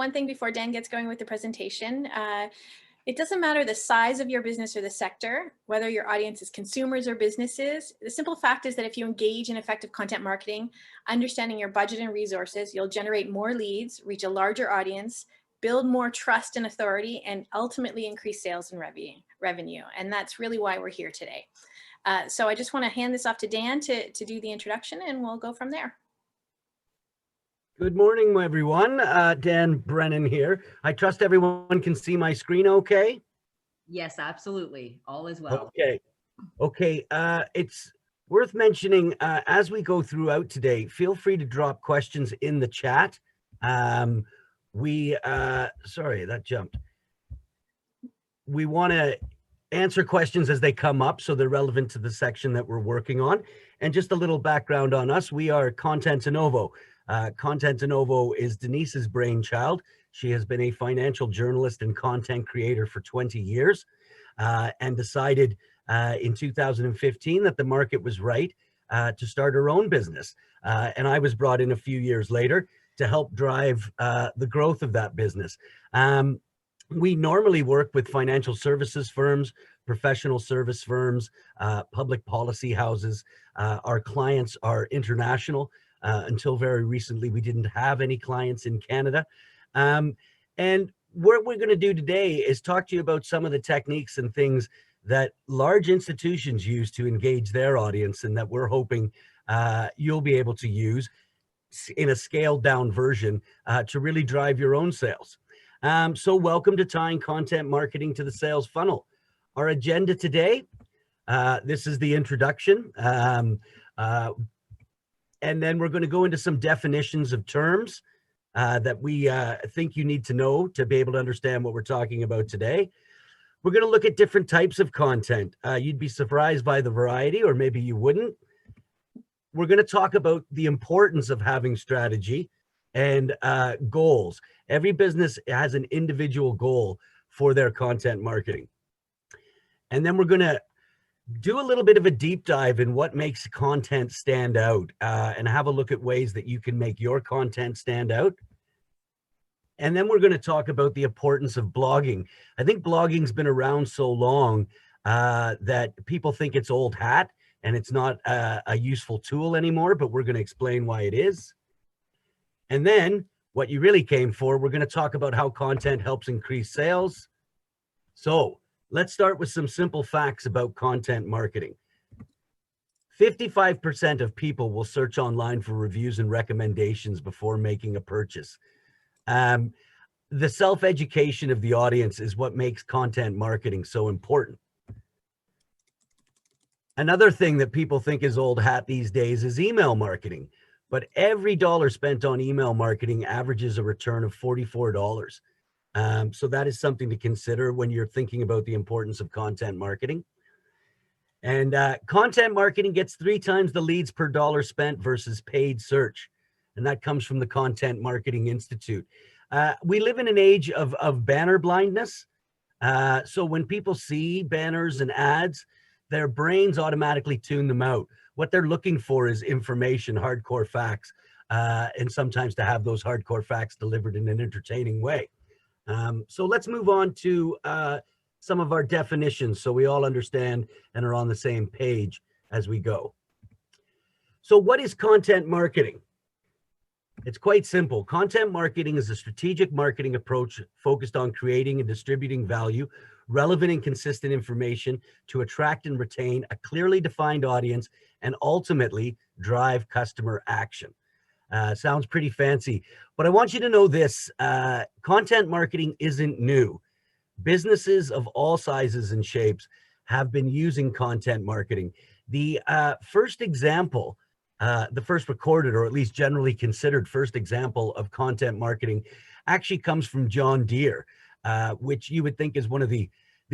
one thing before Dan gets going with the presentation. It doesn't matter the size of your business or the sector, whether your audience is consumers or businesses. The simple fact is that if you engage in effective content marketing, understanding your budget and resources, you'll generate more leads, reach a larger audience, build more trust and authority, and ultimately increase sales and revenue. And that's really why we're here today. So I just want to hand this off to Dan to do the introduction, and we'll go from there. Good morning, everyone. Dan Brennan here. I trust everyone can see my screen okay? Yes, absolutely. All is well. Okay. It's worth mentioning as we go throughout today, feel free to drop questions in the chat. Sorry, that jumped. We want to answer questions as they come up so they're relevant to the section that we're working on. And just a little background on us. We are Content Innovo. Content Innovo is Denise's brainchild. She has been a financial journalist and content creator for 20 years and decided in 2015 that the market was right to start her own business. And I was brought in a few years later to help drive the growth of that business. We normally work with financial services firms, professional service firms, public policy houses. Our clients are international. Until very recently, we didn't have any clients in Canada. And what we're going to do today is talk to you about some of the techniques and things that large institutions use to engage their audience, and that we're hoping you'll be able to use in a scaled down version to really drive your own sales. So welcome to tying content marketing to the sales funnel. Our agenda today, this is the introduction. And then we're going to go into some definitions of terms that we think you need to know to be able to understand what we're talking about today. We're going to look at different types of content. You'd be surprised by the variety, or maybe you wouldn't. We're going to talk about the importance of having strategy and goals. Every business has an individual goal for their content marketing. And then we're going to do a little bit of a deep dive in what makes content stand out and have a look at ways that you can make your content stand out. And then we're going to talk about the importance of blogging. I think blogging's been around so long that people think it's old hat and it's not a useful tool anymore, but we're going to explain why it is. And then what you really came for, we're going to talk about how content helps increase sales. So let's start with some simple facts about content marketing. 55% of people will search online for reviews and recommendations before making a purchase. The self-education of the audience is what makes content marketing so important. Another thing that people think is old hat these days is email marketing, but every dollar spent on email marketing averages a return of $44. So that is something to consider when you're thinking about the importance of content marketing. And content marketing gets 3 times the leads per dollar spent versus paid search. And that comes from the Content Marketing Institute. We live in an age of banner blindness. So when people see banners and ads, their brains automatically tune them out. What they're looking for is information, hardcore facts, and sometimes to have those hardcore facts delivered in an entertaining way. So let's move on to some of our definitions so we all understand and are on the same page as we go. So what is content marketing? It's quite simple. Content marketing is a strategic marketing approach focused on creating and distributing value, relevant and consistent information to attract and retain a clearly defined audience and ultimately drive customer action. Sounds pretty fancy, but I want you to know this, content marketing isn't new. Businesses of all sizes and shapes have been using content marketing. The first example, the first recorded, or at least generally considered first example of content marketing actually comes from John Deere, which you would think is one of the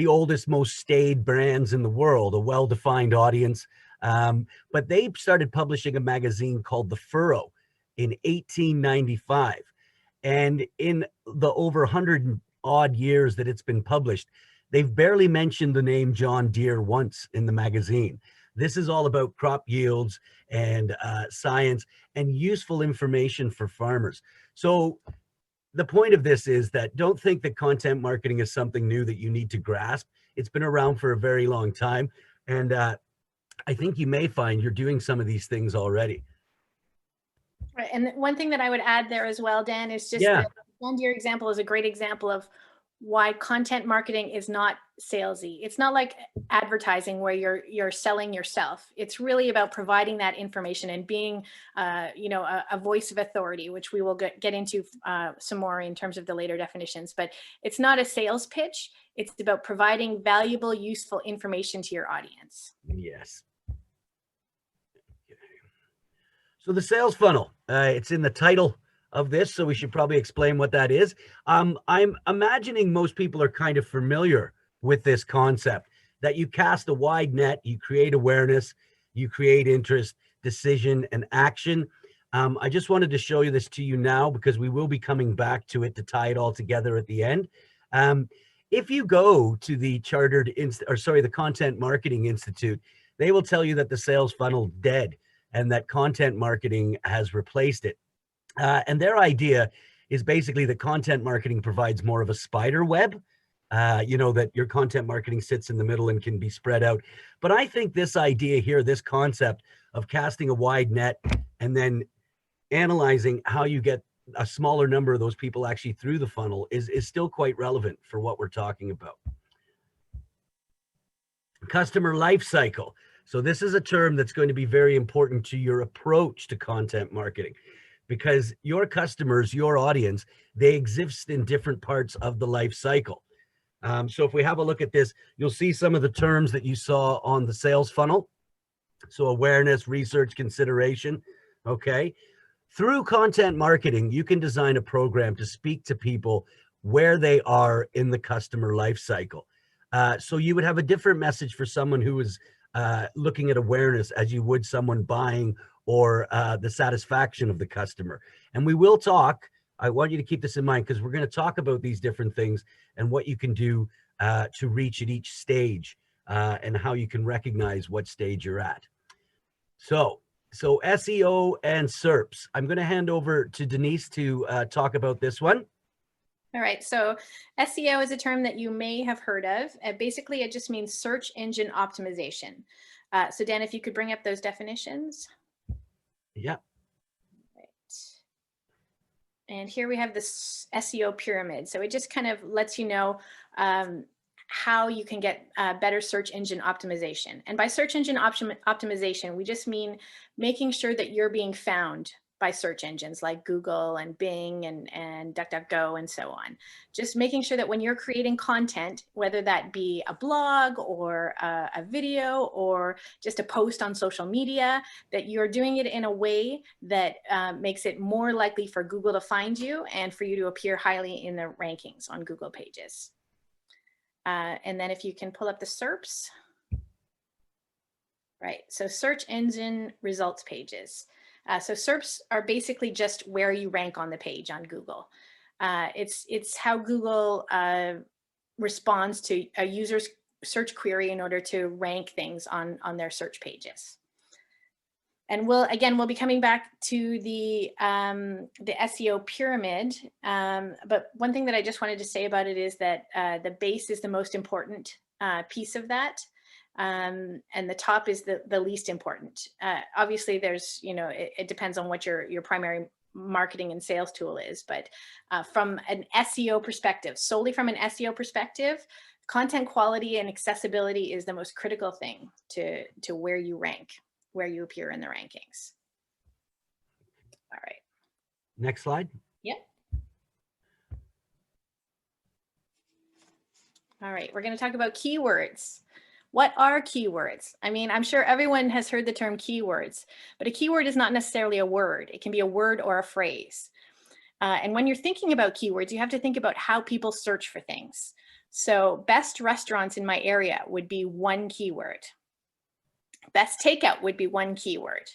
oldest, most staid brands in the world, a well-defined audience. But they started publishing a magazine called The Furrow in 1895. And in the over 100 odd years that it's been published, they've barely mentioned the name John Deere once in the magazine. This is all about crop yields and science and useful information for farmers. So the point of this is that don't think that content marketing is something new that you need to grasp. It's been around for a very long time. And I think you may find you're doing some of these things already. Right. And one thing that I would add there as well, Dan, is just that your example is a great example of why content marketing is not salesy. It's not like advertising where you're selling yourself. It's really about providing that information and being, a voice of authority, which we will get into some more in terms of the later definitions. But it's not a sales pitch. It's about providing valuable, useful information to your audience. Yes. So the sales funnel, it's in the title of this, so we should probably explain what that is. I'm imagining most people are kind of familiar with this concept, that you cast a wide net, you create awareness, you create interest, decision, and action. I just wanted to show you this to you now because we will be coming back to it to tie it all together at the end. If you go to the the Content Marketing Institute, they will tell you that the sales funnel is dead and that content marketing has replaced it. And their idea is basically that content marketing provides more of a spider web, that your content marketing sits in the middle and can be spread out. But I think this idea here, this concept of casting a wide net and then analyzing how you get a smaller number of those people actually through the funnel is still quite relevant for what we're talking about. Customer life cycle. So this is a term that's going to be very important to your approach to content marketing, because your customers, your audience, they exist in different parts of the life cycle. So if we have a look at this, you'll see some of the terms that you saw on the sales funnel. So awareness, research, consideration, okay? Through content marketing, you can design a program to speak to people where they are in the customer life cycle. So you would have a different message for someone who is looking at awareness as you would someone buying or the satisfaction of the customer. And we will talk, I want you to keep this in mind because we're going to talk about these different things and what you can do to reach at each stage and how you can recognize what stage you're at. So SEO and SERPs. I'm going to hand over to Denise to talk about this one. All right, so SEO is a term that you may have heard of. Basically, it just means search engine optimization. So Dan, if you could bring up those definitions. Yeah. Right. And here we have this SEO pyramid. So it just kind of lets you know how you can get better search engine optimization. And by search engine optimization, we just mean making sure that you're being found by search engines like Google and Bing and DuckDuckGo and so on. Just making sure that when you're creating content, whether that be a blog or a video or just a post on social media, that you're doing it in a way that makes it more likely for Google to find you and for you to appear highly in the rankings on Google pages. And then if you can pull up the SERPs. Right, so search engine results pages. So SERPs are basically just where you rank on the page on Google. It's how Google responds to a user's search query in order to rank things on their search pages. And we'll be coming back to the SEO pyramid. But one thing that I just wanted to say about it is that the base is the most important piece of that. And the top is the least important. Obviously, there's, it depends on what your primary marketing and sales tool is. But from an SEO perspective, solely from an SEO perspective, content quality and accessibility is the most critical thing to where you rank, where you appear in the rankings. All right. Next slide. Yep. All right, we're going to talk about keywords. What are keywords? I mean, I'm sure everyone has heard the term keywords, but a keyword is not necessarily a word. It can be a word or a phrase. And when you're thinking about keywords, you have to think about how people search for things. So best restaurants in my area would be one keyword. Best takeout would be one keyword.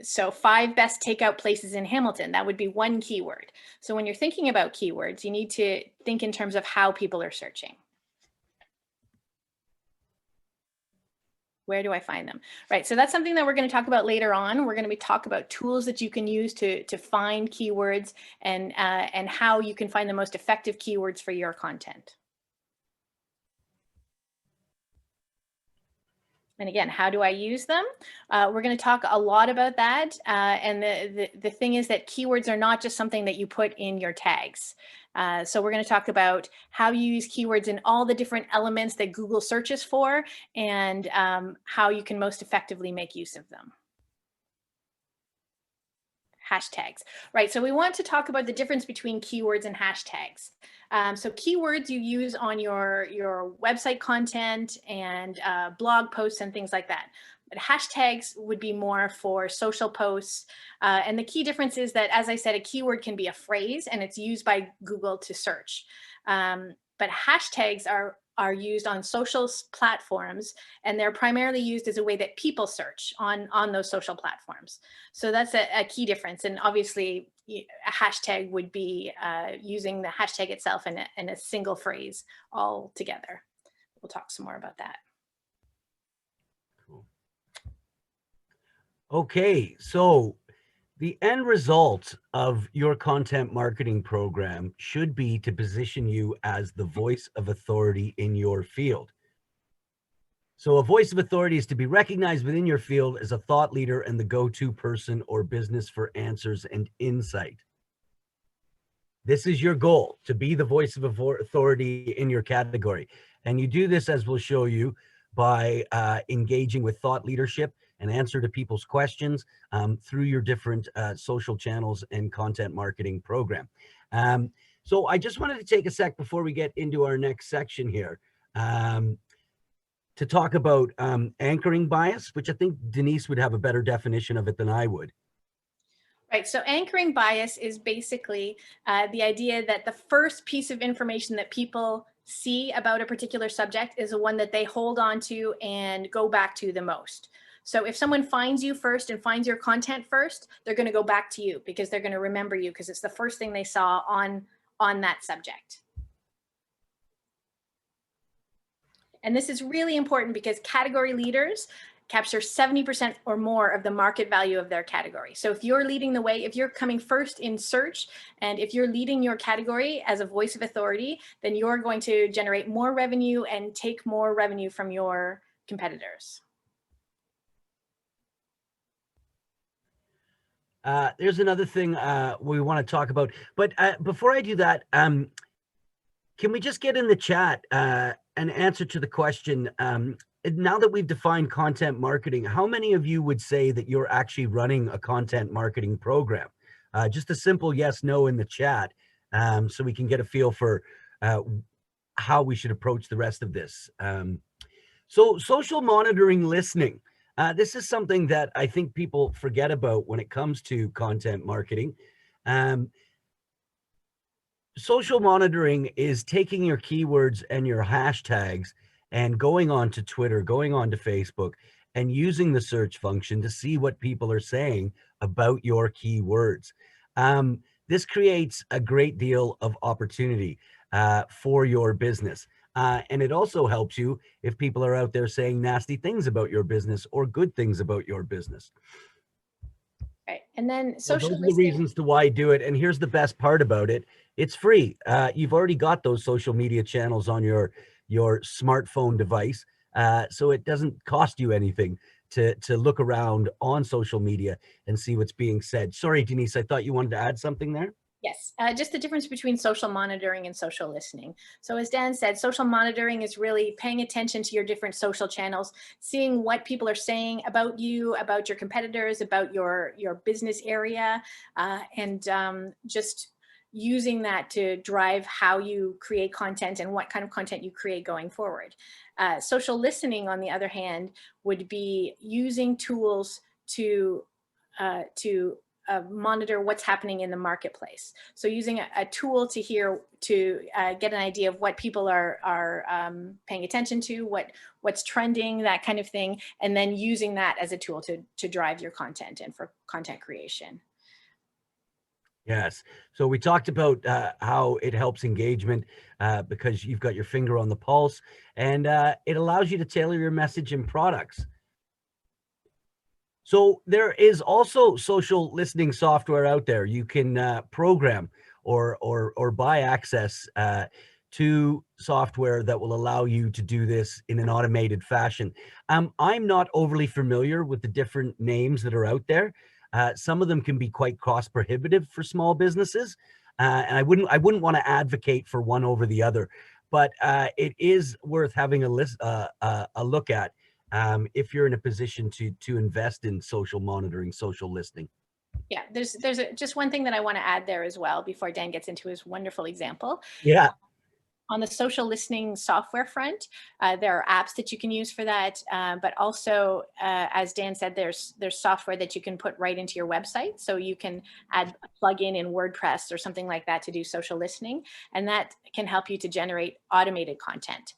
So 5 best takeout places in Hamilton, that would be one keyword. So when you're thinking about keywords, you need to think in terms of how people are searching. Where do I find them? Right. So that's something that we're going to talk about later on. We're going to talk about tools that you can use to find keywords and how you can find the most effective keywords for your content. And again, how do I use them? We're going to talk a lot about that. And the thing is that keywords are not just something that you put in your tags. So we're going to talk about how you use keywords in all the different elements that Google searches for, and how you can most effectively make use of them. Hashtags, right? So we want to talk about the difference between keywords and hashtags. So keywords you use on your website content and blog posts and things like that. But hashtags would be more for social posts. And the key difference is that, as I said, a keyword can be a phrase and it's used by Google to search. But hashtags are used on social platforms, and they're primarily used as a way that people search on those social platforms. So that's a key difference. And obviously a hashtag would be using the hashtag itself in a single phrase all together. We'll talk some more about that. Cool. Okay, so the end result of your content marketing program should be to position you as the voice of authority in your field. So a voice of authority is to be recognized within your field as a thought leader and the go-to person or business for answers and insight. This is your goal, to be the voice of authority in your category. And you do this, as we'll show you, by engaging with thought leadership and answer to people's questions through your different social channels and content marketing program. So I just wanted to take a sec before we get into our next section here to talk about anchoring bias, which I think Denise would have a better definition of it than I would. Right, so anchoring bias is basically the idea that the first piece of information that people see about a particular subject is the one that they hold on to and go back to the most. So if someone finds you first and finds your content first, they're going to go back to you because they're going to remember you because it's the first thing they saw on that subject. And this is really important because category leaders capture 70% or more of the market value of their category. So if you're leading the way, if you're coming first in search, and if you're leading your category as a voice of authority, then you're going to generate more revenue and take more revenue from your competitors. There's another thing we want to talk about, but before I do that, can we just get in the chat an answer to the question, now that we've defined content marketing, how many of you would say that you're actually running a content marketing program? Just a simple yes, no in the chat, so we can get a feel for how we should approach the rest of this. So social monitoring listening. This is something that I think people forget about when it comes to content marketing. Social monitoring is taking your keywords and your hashtags and going on to Twitter, going on to Facebook, and using the search function to see what people are saying about your keywords. This creates a great deal of opportunity for your business. And it also helps you if people are out there saying nasty things about your business or good things about your business. Right. And then social those are the reasons to why I do it. And here's the best part about it. It's free. You've already got those social media channels on your smartphone device. So it doesn't cost you anything to look around on social media and see what's being said. Sorry, Denise, I thought you wanted to add something there. Yes, just the difference between social monitoring and social listening. So as Dan said, social monitoring is really paying attention to your different social channels, seeing what people are saying about you, about your competitors, about your business area, and just using that to drive how you create content and what kind of content you create going forward. Social listening, on the other hand, would be using tools to monitor what's happening in the marketplace. So using a tool to get an idea of what people are paying attention to, what's trending, that kind of thing, and then using that as a tool to drive your content and for content creation. Yes. So we talked about how it helps engagement because you've got your finger on the pulse, and it allows you to tailor your message and products So there is also social listening software out there. You can program or buy access to software that will allow you to do this in an automated fashion. I'm not overly familiar with the different names that are out there. Some of them can be quite cost prohibitive for small businesses, and I wouldn't want to advocate for one over the other, but it is worth having a look at if you're in a position to invest in social monitoring, social listening. Yeah, there's just one thing that I want to add there as well before Dan gets into his wonderful example. Yeah. On the social listening software front, there are apps that you can use for that, but also, as Dan said, there's software that you can put right into your website. So you can add a plugin in WordPress or something like that to do social listening, and that can help you to generate automated content.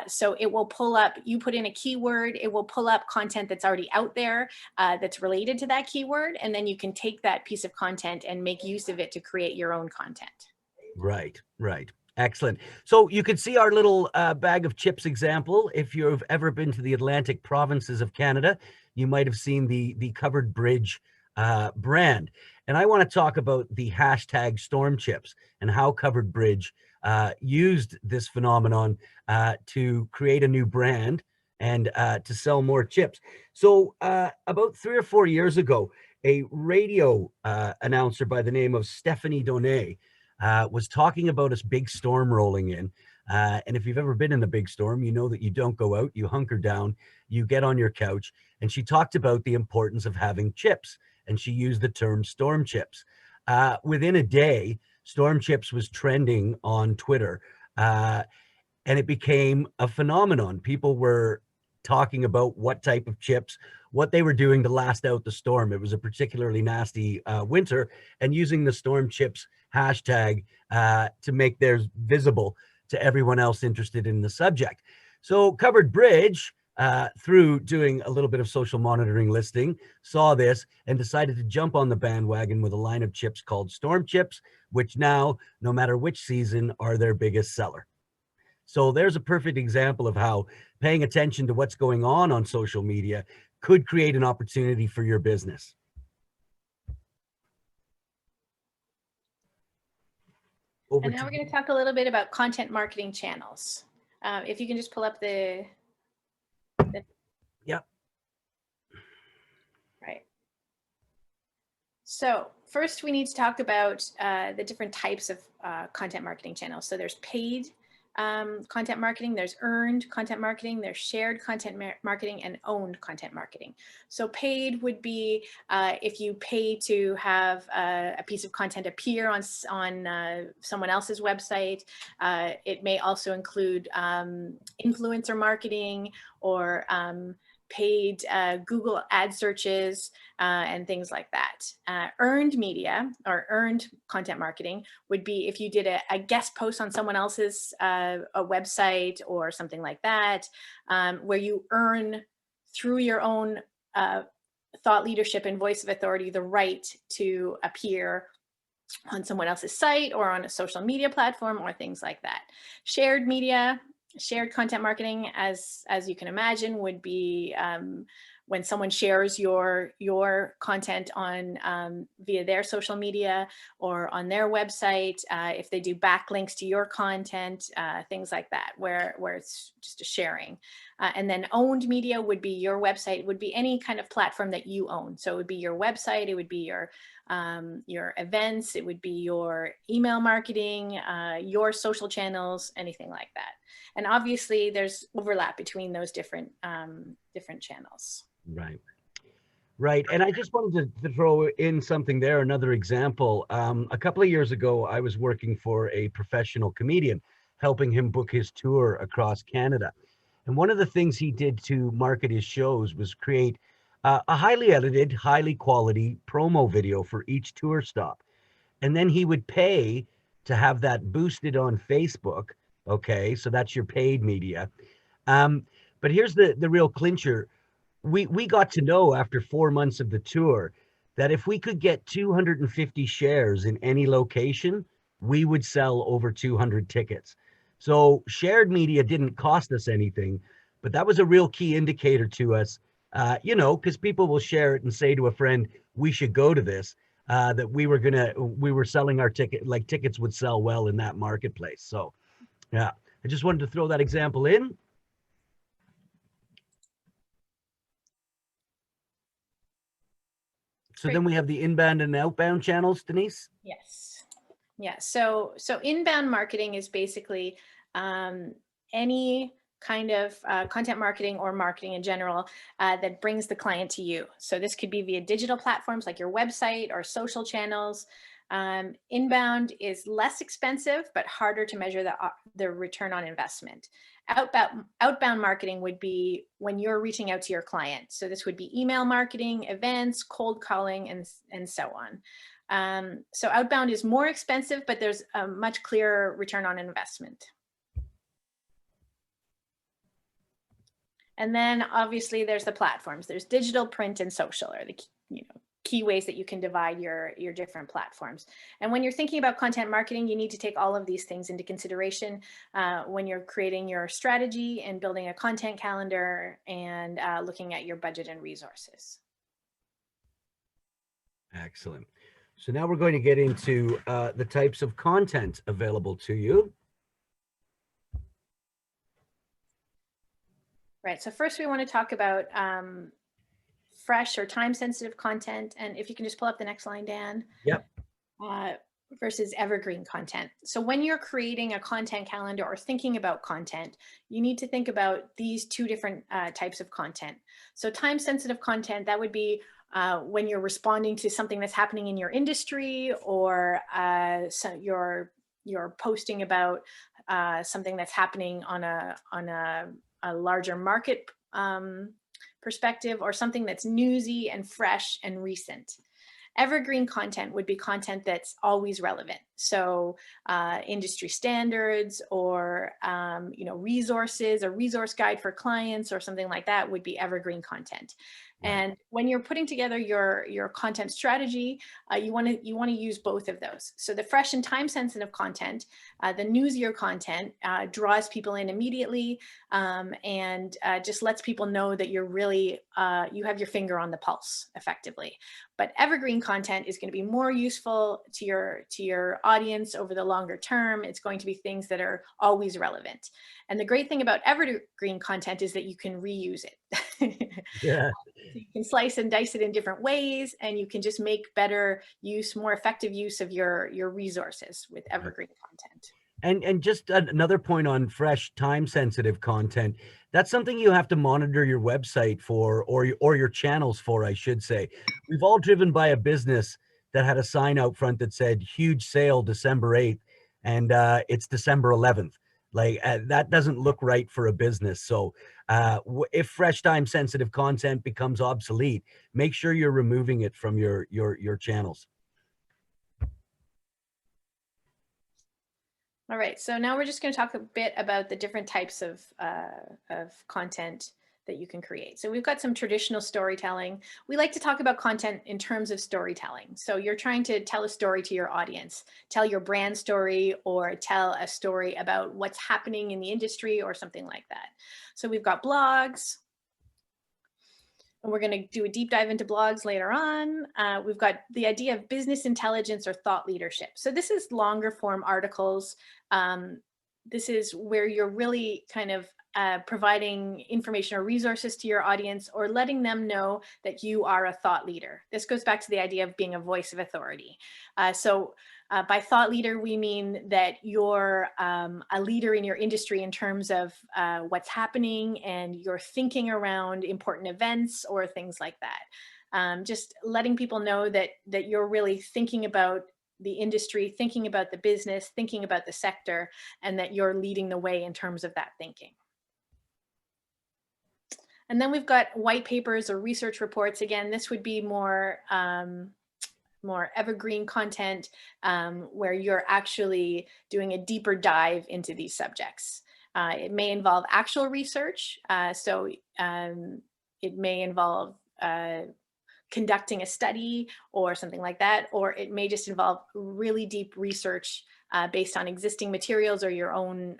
So it will pull up, you put in a keyword, it will pull up content that's already out there that's related to that keyword, and then you can take that piece of content and make use of it to create your own content. Right, right. Excellent. So you could see our little bag of chips example. If you've ever been to the Atlantic provinces of Canada, you might have seen the Covered Bridge brand. And I want to talk about the hashtag storm chips and how Covered Bridge used this phenomenon to create a new brand and to sell more chips. So about 3 or 4 years ago, a radio announcer by the name of Stephanie Donnet was talking about a big storm rolling in. And if you've ever been in a big storm, you know that you don't go out, you hunker down, you get on your couch. And she talked about the importance of having chips. And she used the term storm chips. Within a day, storm chips was trending on Twitter. And it became a phenomenon. People were talking about what type of chips, what they were doing to last out the storm. It was a particularly nasty winter, and using the storm chips hashtag to make theirs visible to everyone else interested in the subject. So Covered Bridge, through doing a little bit of social monitoring listing, saw this and decided to jump on the bandwagon with a line of chips called Storm Chips, which now, no matter which season, are their biggest seller. So there's a perfect example of how paying attention to what's going on social media could create an opportunity for your business. And now we're going to talk a little bit about content marketing channels. If you can just pull up the Yep. Right. So first we need to talk about the different types of content marketing channels. So there's paid content marketing, there's earned content marketing, there's shared content marketing, and owned content marketing. So paid would be if you pay to have a piece of content appear on someone else's website. It may also include influencer marketing or paid Google ad searches and things like that. Earned media or earned content marketing would be if you did a guest post on someone else's a website or something like that, where you earn through your own thought leadership and voice of authority the right to appear on someone else's site or on a social media platform or things like that. Shared media, shared content marketing, as you can imagine, would be when someone shares your content on via their social media or on their website, if they do backlinks to your content, things like that, where it's just a sharing. And then owned media would be your website, would be any kind of platform that you own. So it would be your website, it would be your events, it would be your email marketing, your social channels, anything like that. And obviously there's overlap between those different channels. Right. Right. And I just wanted to throw in something there, another example. A couple of years ago, I was working for a professional comedian, helping him book his tour across Canada. And one of the things he did to market his shows was create a highly edited, highly quality promo video for each tour stop. And then he would pay to have that boosted on Facebook. Okay, so that's your paid media. But here's the real clincher. We got to know after 4 months of the tour that if we could get 250 shares in any location, we would sell over 200 tickets. So shared media didn't cost us anything, but that was a real key indicator to us you know, because people will share it and say to a friend, we should go to this, that we were selling our ticket, like tickets would sell well in that marketplace. So yeah, I just wanted to throw that example in. So Great. then we have the inbound and outbound channels, Denise. Yes. Yeah. So inbound marketing is basically any kind of content marketing or marketing in general that brings the client to you. So this could be via digital platforms like your website or social channels. Inbound is less expensive, but harder to measure the return on investment. Outbound marketing would be when you're reaching out to your client. So this would be email marketing, events, cold calling, and so on. So outbound is more expensive, but there's a much clearer return on investment. And then obviously there's the platforms. There's digital, print, and social are the key ways that you can divide your different platforms. And when you're thinking about content marketing, you need to take all of these things into consideration when you're creating your strategy and building a content calendar and looking at your budget and resources. Excellent. So now we're going to get into the types of content available to you. Right. So first we want to talk about fresh or time-sensitive content. And if you can just pull up the next line, Dan. Yep. Versus evergreen content. So when you're creating a content calendar or thinking about content, you need to think about these two different types of content. So time-sensitive content, that would be when you're responding to something that's happening in your industry, or so you're posting about something that's happening on a larger market perspective, or something that's newsy and fresh and recent. Evergreen content would be content that's always relevant. So industry standards, or resources, or resource guide for clients, or something like that would be evergreen content. Right. And when you're putting together your content strategy, you want to use both of those. So the fresh and time sensitive content, the newsier content, draws people in immediately, and just lets people know that you're really you have your finger on the pulse effectively. But evergreen content is going to be more useful to your audience over the longer term. It's going to be things that are always relevant. And the great thing about evergreen content is that you can reuse it. Yeah. So you can slice and dice it in different ways, and you can just make better use, more effective use of your resources with evergreen content. And just another point on fresh, time-sensitive content, that's something you have to monitor your website for, or your channels for, I should say. We've all driven by a business that had a sign out front that said huge sale December 8th, and it's December 11th. Like that doesn't look right for a business. So if fresh, time-sensitive content becomes obsolete, make sure you're removing it from your channels. All right, so now we're just going to talk a bit about the different types of content that you can create. So we've got some traditional storytelling. We like to talk about content in terms of storytelling. So you're trying to tell a story to your audience, tell your brand story, or tell a story about what's happening in the industry or something like that. So we've got blogs. And we're going to do a deep dive into blogs later on. We've got the idea of business intelligence or thought leadership. So this is longer form articles. This is where you're really kind of providing information or resources to your audience, or letting them know that you are a thought leader. This goes back to the idea of being a voice of authority. By thought leader, we mean that you're a leader in your industry in terms of what's happening, and you're thinking around important events or things like that. Just letting people know that you're really thinking about the industry, thinking about the business, thinking about the sector, and that you're leading the way in terms of that thinking. And then we've got white papers or research reports. Again, this would be more evergreen content, where you're actually doing a deeper dive into these subjects. It may involve actual research. It may involve conducting a study or something like that, or it may just involve really deep research based on existing materials, or your own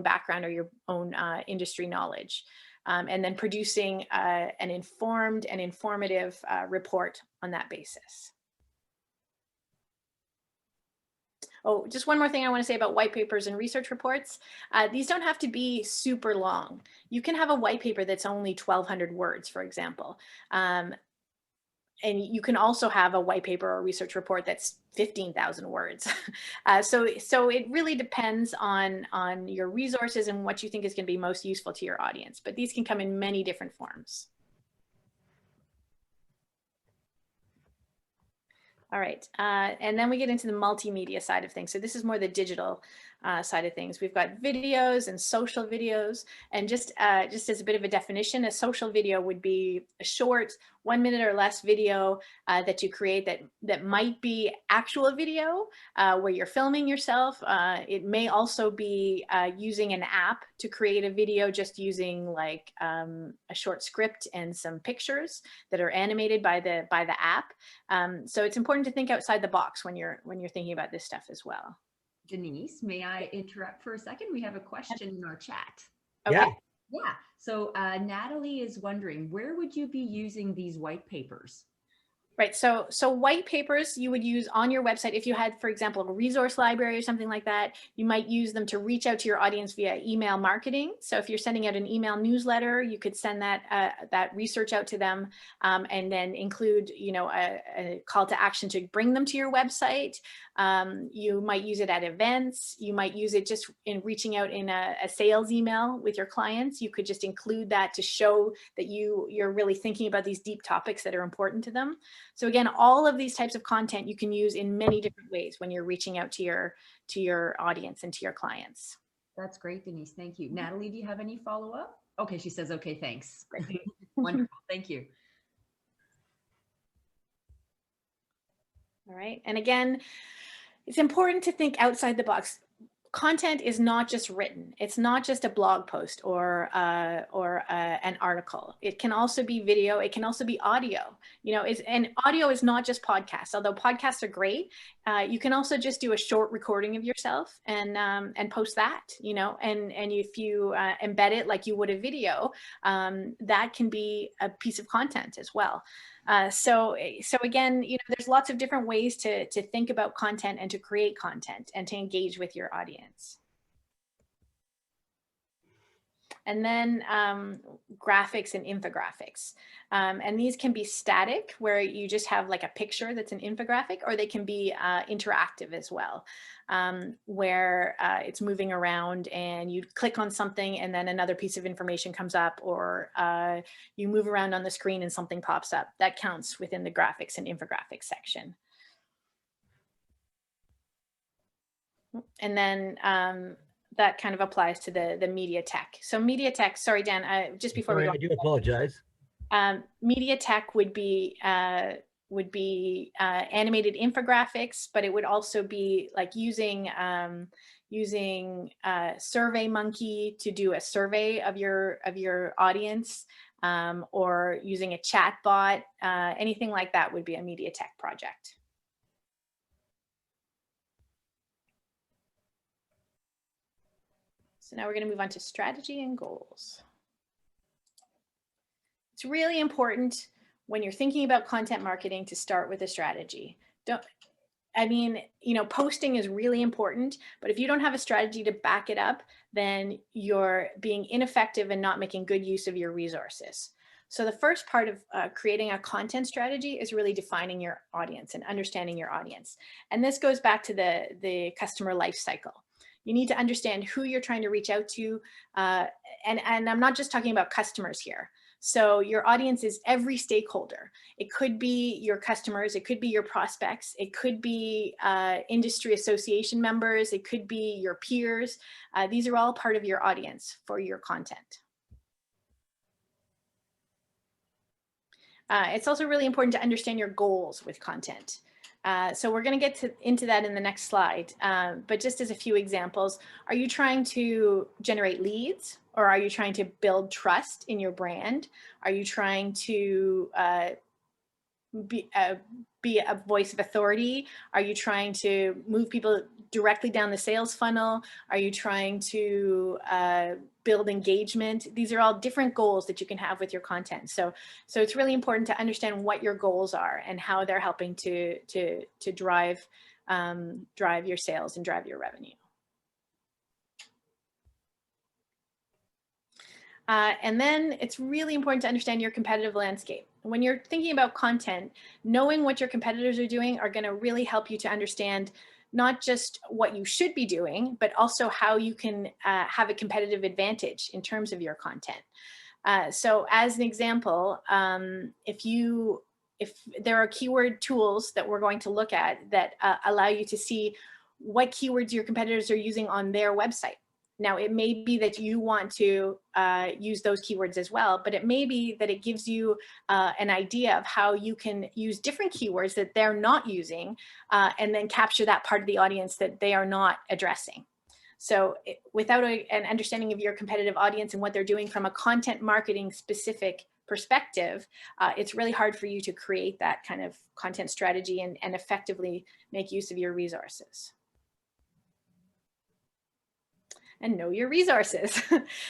background, or your own industry knowledge. and then producing an informed and informative report on that basis. Oh, just one more thing I want to say about white papers and research reports. These don't have to be super long. You can have a white paper that's only 1,200 words, for example. And you can also have a white paper or research report that's 15,000 words. So it really depends on your resources and what you think is going to be most useful to your audience. But these can come in many different forms. All right, and then we get into the multimedia side of things. So this is more the digital side of things. We've got videos and social videos, and just as a bit of a definition, a social video would be a short 1 minute or less video that you create that might be actual video where you're filming yourself. It may also be using an app to create a video, just using like a short script and some pictures that are animated by the app. So it's important to think outside the box when you're thinking about this stuff as well. Denise, may I interrupt for a second? We have a question in our chat. Okay. Yeah. Yeah. So Natalie is wondering, where would you be using these white papers? Right. So white papers you would use on your website. If you had, for example, a resource library or something like that, you might use them to reach out to your audience via email marketing. So if you're sending out an email newsletter, you could send that research out to them, and then include, a call to action to bring them to your website. You might use it at events. You might use it just in reaching out in a sales email with your clients. You could just include that to show that you're really thinking about these deep topics that are important to them. So again, all of these types of content you can use in many different ways when you're reaching out to your audience and to your clients. That's great, Denise. Thank you. Natalie, do you have any follow-up? Okay, she says, okay, thanks. Wonderful. Thank you. All right. And again, it's important to think outside the box. Content is not just written. It's not just a blog post or an article. It can also be video. It can also be audio. And audio is not just podcasts. Although podcasts are great, you can also just do a short recording of yourself and post that. And if you embed it like you would a video, that can be a piece of content as well. So again, there's lots of different ways to think about content and to create content and to engage with your audience. And then graphics and infographics. And these can be static, where you just have like a picture that's an infographic, or they can be interactive as well, where it's moving around and you click on something and then another piece of information comes up, or you move around on the screen and something pops up. That counts within the graphics and infographics section. And then that kind of applies to the media tech. So media tech, sorry, Dan, just before we go. I do apologize. Media tech would be animated infographics, but it would also be like using SurveyMonkey to do a survey of your audience, or using a chat bot. Anything like that would be a media tech project. So now we're going to move on to strategy and goals. It's really important when you're thinking about content marketing to start with a strategy. Posting is really important, but if you don't have a strategy to back it up, then you're being ineffective and not making good use of your resources. So the first part of creating a content strategy is really defining your audience and understanding your audience. And this goes back to the customer life cycle. You need to understand who you're trying to reach out to. And I'm not just talking about customers here. So your audience is every stakeholder. It could be your customers. It could be your prospects. It could be industry association members. It could be your peers. These are all part of your audience for your content. It's also really important to understand your goals with content. So we're going to get into that in the next slide. But just as a few examples, are you trying to generate leads, or are you trying to build trust in your brand? Are you trying to be a voice of authority? Are you trying to move people directly down the sales funnel? Are you trying to build engagement? These are all different goals that you can have with your content. So it's really important to understand what your goals are and how they're helping to drive your sales and drive your revenue. And then it's really important to understand your competitive landscape. When you're thinking about content, knowing what your competitors are doing are going to really help you to understand not just what you should be doing, but also how you can have a competitive advantage in terms of your content. So as an example, if there are keyword tools that we're going to look at that allow you to see what keywords your competitors are using on their website. Now, it may be that you want to use those keywords as well, but it may be that it gives you an idea of how you can use different keywords that they're not using and then capture that part of the audience that they are not addressing. So without an understanding of your competitive audience and what they're doing from a content marketing specific perspective, it's really hard for you to create that kind of content strategy and effectively make use of your resources. And know your resources.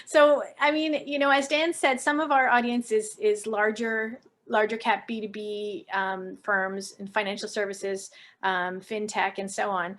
So, I mean, you know, as Dan said, some of our audience is larger cap B2B firms and financial services, fintech, and so on.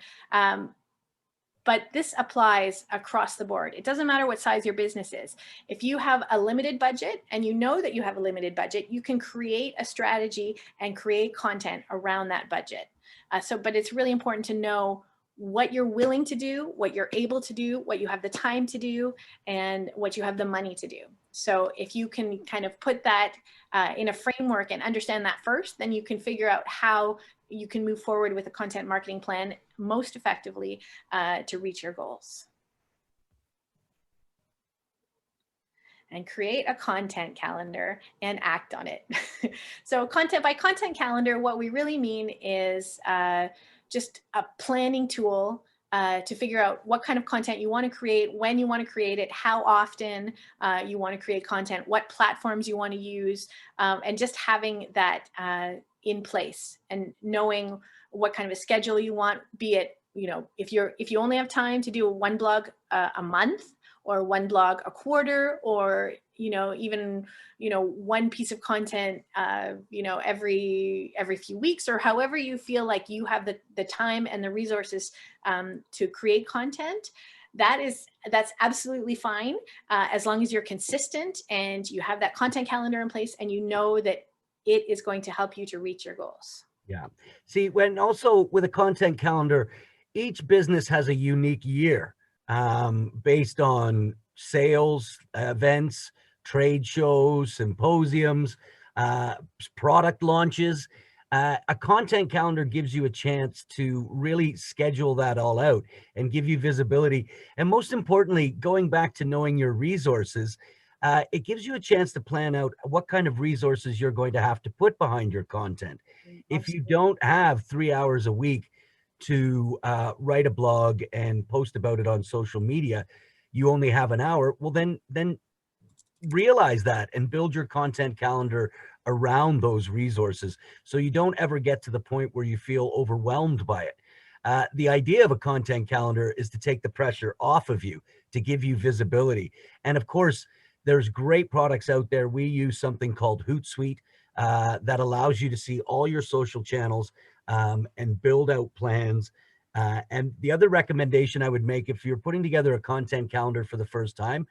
But this applies across the board. It doesn't matter what size your business is. If you have a limited budget and you know that you have a limited budget, you can create a strategy and create content around that budget. But it's really important to know what you're willing to do, what you're able to do, what you have the time to do, and what you have the money to do. So if you can kind of put that in a framework and understand that first, then you can figure out how you can move forward with a content marketing plan most effectively to reach your goals. And create a content calendar and act on it. So by content calendar, what we really mean is just a planning tool to figure out what kind of content you want to create, when you want to create it, how often you want to create content, what platforms you want to use, and just having that in place and knowing what kind of a schedule you want, be it, you know, if you only have time to do one blog a month or one blog a quarter, or, you know, even, you know, one piece of content, you know, every few weeks, or however you feel like you have the time and the resources to create content, that's absolutely fine as long as you're consistent and you have that content calendar in place and you know that it is going to help you to reach your goals. Yeah. See, when also with a content calendar, each business has a unique year based on sales, events, trade shows, symposiums, product launches. A content calendar gives you a chance to really schedule that all out and give you visibility. And most importantly, going back to knowing your resources, it gives you a chance to plan out what kind of resources you're going to have to put behind your content. If you don't have 3 hours a week to write a blog and post about it on social media, you only have an hour, well, then realize that and build your content calendar around those resources so you don't ever get to the point where you feel overwhelmed by it. The idea of a content calendar is to take the pressure off of you, to give you visibility. And of course, there's great products out there. We use something called Hootsuite that allows you to see all your social channels and build out plans. And the other recommendation I would make, if you're putting together a content calendar for the first time,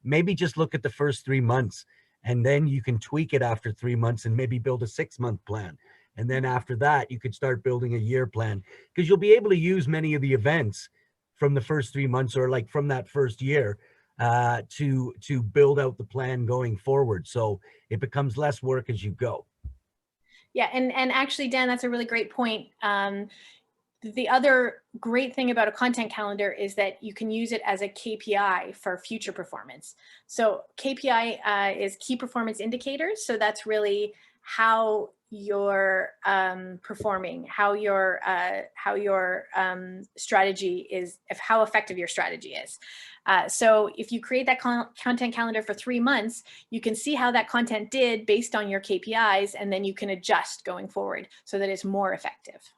maybe just look at the first 3 months, and then you can tweak it after 3 months and maybe build a 6-month plan. And then after that, you could start building a year plan, because you'll be able to use many of the events from the first 3 months or like from that first year to build out the plan going forward. So it becomes less work as you go. Yeah, and actually, Dan, that's a really great point. The other great thing about a content calendar is that you can use it as a KPI for future performance. So KPI is key performance indicators. So that's really how you're performing, how your strategy is, how effective your strategy is. So if you create that content calendar for 3 months, you can see how that content did based on your KPIs, and then you can adjust going forward so that it's more effective.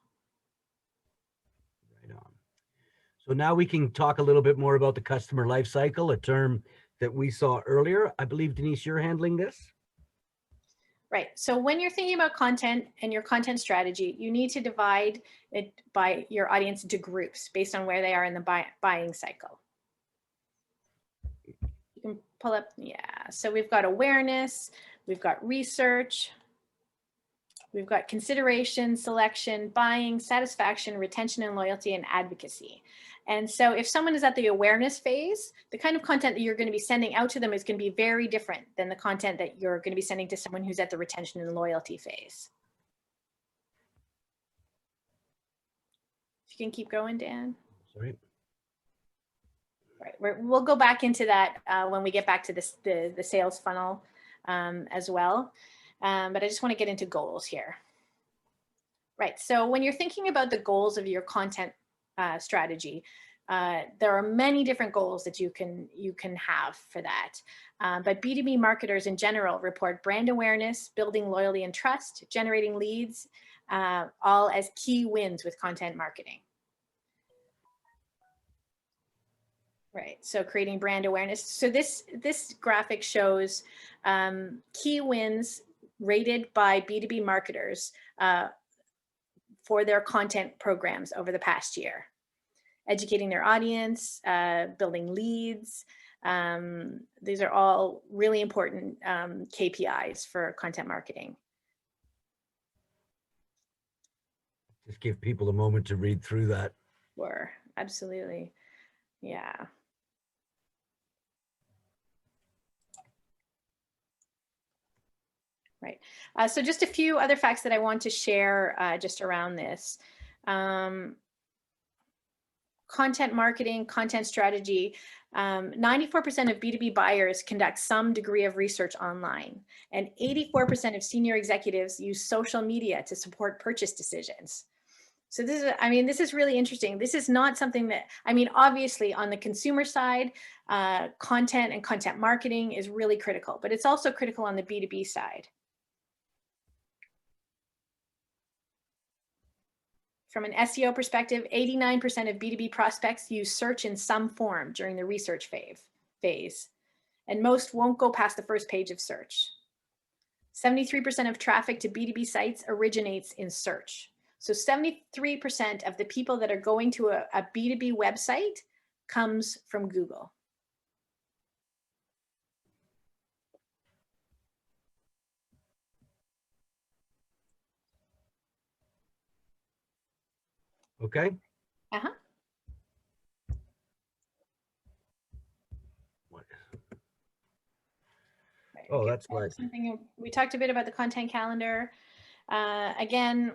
So now we can talk a little bit more about the customer life cycle, a term that we saw earlier. I believe, Denise, you're handling this. Right. So when you're thinking about content and your content strategy, you need to divide it by your audience into groups based on where they are in the buying cycle. You can pull up, yeah. So we've got awareness, we've got research, we've got consideration, selection, buying, satisfaction, retention and loyalty, and advocacy. And so if someone is at the awareness phase, the kind of content that you're going to be sending out to them is going to be very different than the content that you're going to be sending to someone who's at the retention and loyalty phase. If you can keep going, Dan. Sorry. Right. We'll go back into that when we get back to this, the sales funnel as well. But I just want to get into goals here. Right. So when you're thinking about the goals of your content strategy, there are many different goals that you can have for that. But B2B marketers in general report brand awareness, building loyalty and trust, generating leads, all as key wins with content marketing. Right. So creating brand awareness. So this graphic shows key wins rated by B2B marketers for their content programs over the past year. Educating their audience, building leads. These are all really important KPIs for content marketing. Just give people a moment to read through that. Sure, absolutely. Yeah. Right. So just a few other facts that I want to share just around this. Content marketing, content strategy, 94% of B2B buyers conduct some degree of research online, and 84% of senior executives use social media to support purchase decisions. So this is, I mean, this is really interesting. This is not something that, I mean, obviously on the consumer side, content and content marketing is really critical, but it's also critical on the B2B side. From an SEO perspective, 89% of B2B prospects use search in some form during the research phase, and most won't go past the first page of search. 73% of traffic to B2B sites originates in search. So 73% of the people that are going to a B2B website comes from Google. Okay. Uh-huh. Oh, that's right. Something we talked a bit about the content calendar. Again,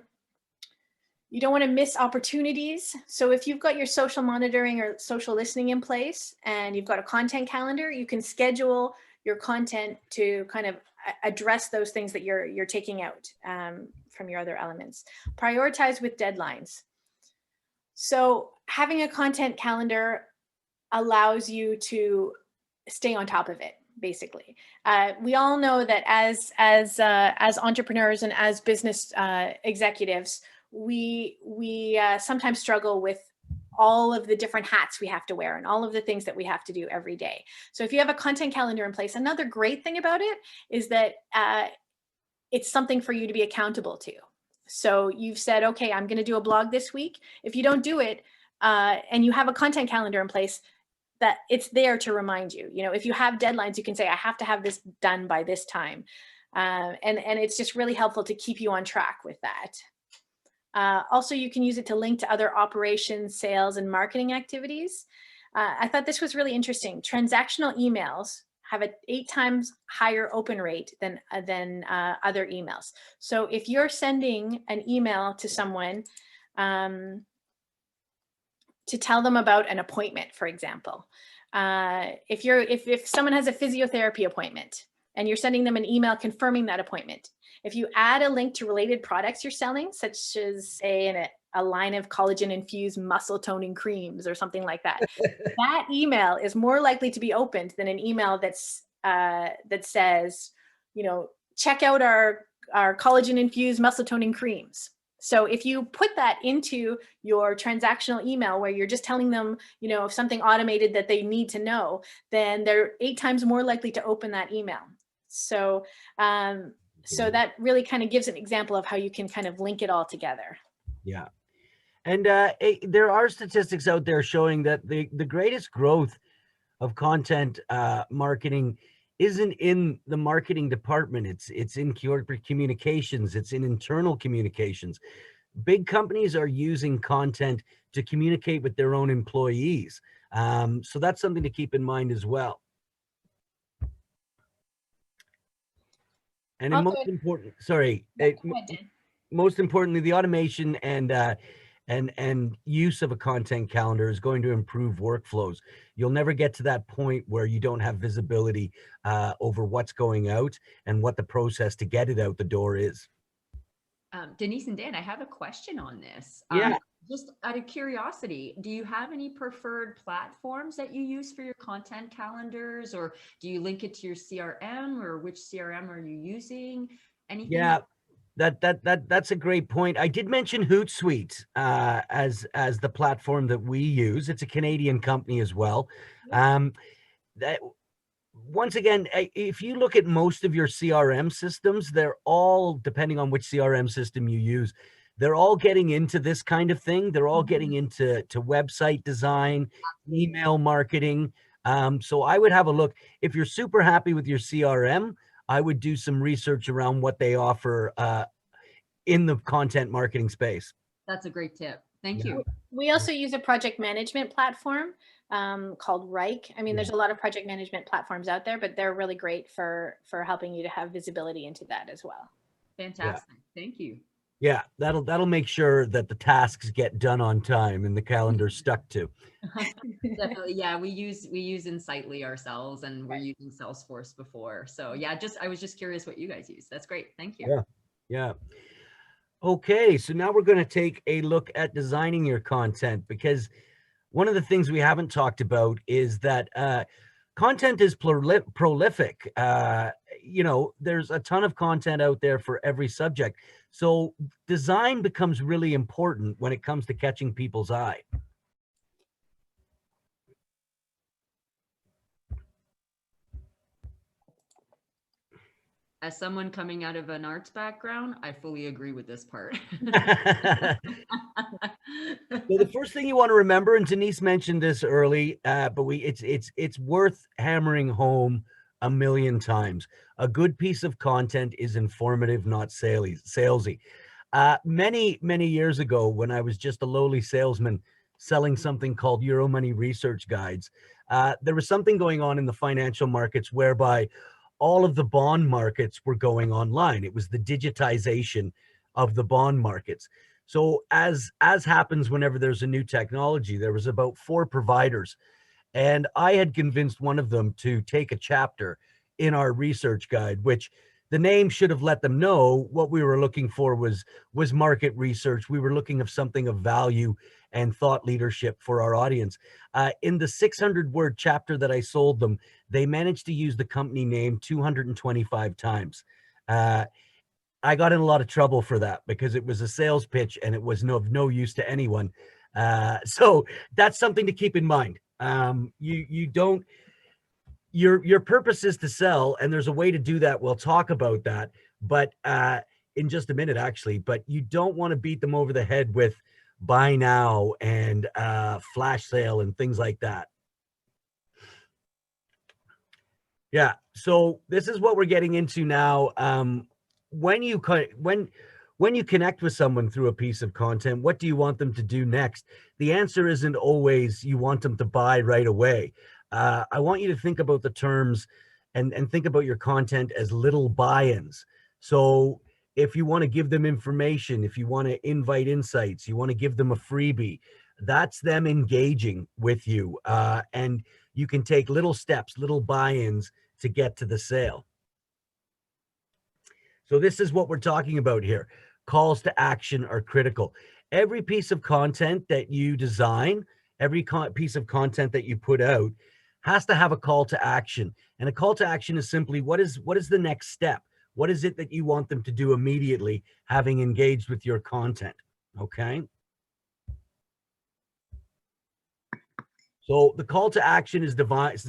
you don't want to miss opportunities. So if you've got your social monitoring or social listening in place and you've got a content calendar, you can schedule your content to kind of address those things that you're taking out from your other elements. Prioritize with deadlines. So having a content calendar allows you to stay on top of it, basically. We all know that as entrepreneurs and as business executives, we sometimes struggle with all of the different hats we have to wear and all of the things that we have to do every day. So if you have a content calendar in place, another great thing about it is that it's something for you to be accountable to. So you've said, okay, I'm going to do a blog this week. If you don't do it and you have a content calendar in place, that it's there to remind you. You know, if you have deadlines, you can say, I have to have this done by this time. And it's just really helpful to keep you on track with that. Also, you can use it to link to other operations, sales, and marketing activities. I thought this was really interesting. Transactional emails have an 8 times higher open rate than other emails. So if you're sending an email to someone to tell them about an appointment, for example, if someone has a physiotherapy appointment and you're sending them an email confirming that appointment, if you add a link to related products you're selling, such as say a line of collagen infused muscle toning creams or something like that, that email is more likely to be opened than an email that's that says, you know, check out our collagen infused muscle toning creams. So if you put that into your transactional email where you're just telling them, something automated that they need to know, then they're 8 times more likely to open that email. So, so that really kind of gives an example of how you can kind of link it all together. Yeah. And there are statistics out there showing that the greatest growth of content marketing isn't in the marketing department. It's in corporate communications. It's in internal communications. Big companies are using content to communicate with their own employees. So that's something to keep in mind as well. And most important, most importantly, the automation and use of a content calendar is going to improve workflows. You'll never get to that point where you don't have visibility over what's going out and what the process to get it out the door is. Denise and Dan, I have a question on this. Yeah. Just out of curiosity, do you have any preferred platforms that you use for your content calendars, or do you link it to your CRM, or which CRM are you using? Anything? Yeah, that's a great point. I did mention Hootsuite as the platform that we use. It's a Canadian company as well. That once again, if you look at most of your CRM systems, they're all, depending on which CRM system you use, they're all getting into this kind of thing. They're all getting into website design, email marketing. So I would have a look. If you're super happy with your CRM, I would do some research around what they offer in the content marketing space. That's a great tip. Thank you. We also use a project management platform called Rike. I mean, there's a lot of project management platforms out there, but they're really great for helping you to have visibility into that as well. Fantastic. Thank you. Yeah, that'll make sure that the tasks get done on time and the calendar's stuck to. Definitely. Yeah, we use Insightly ourselves, and we're using Salesforce before. So yeah, I was just curious what you guys use. That's great. Thank you. Yeah. Okay, so now we're going to take a look at designing your content, because one of the things we haven't talked about is that content is prolific. There's a ton of content out there for every subject. So design becomes really important when it comes to catching people's eye. As someone coming out of an arts background, I fully agree with this part. So the first thing you want to remember, and Denise mentioned this early, but it's worth hammering home a million times. A good piece of content is informative, not salesy. Many years ago, when I was just a lowly salesman selling something called Euromoney research guides, there was something going on in the financial markets whereby all of the bond markets were going online. It was the digitization of the bond markets. So as happens whenever there's a new technology, there was about 4 providers, and I had convinced one of them to take a chapter in our research guide, which the name should have let them know what we were looking for was market research. We were looking of something of value and thought leadership for our audience. In the 600-word chapter that I sold them, they managed to use the company name 225 times. I got in a lot of trouble for that because it was a sales pitch and it was of no use to anyone. So that's something to keep in mind. Your purpose is to sell, and there's a way to do that. We'll talk about that, but in just a minute, actually. But you don't want to beat them over the head with buy now and flash sale and things like that. Yeah. So this is what we're getting into now. When you connect with someone through a piece of content, what do you want them to do next? The answer isn't always you want them to buy right away. I want you to think about the terms and think about your content as little buy-ins. So if you want to give them information, if you want to invite insights, you want to give them a freebie, that's them engaging with you. And you can take little steps, little buy-ins to get to the sale. So this is what we're talking about here. Calls to action are critical. Every piece of content that you design, every piece of content that you put out has to have a call to action. And a call to action is simply, what is the next step? What is it that you want them to do immediately, having engaged with your content? Okay. So the call to action is defined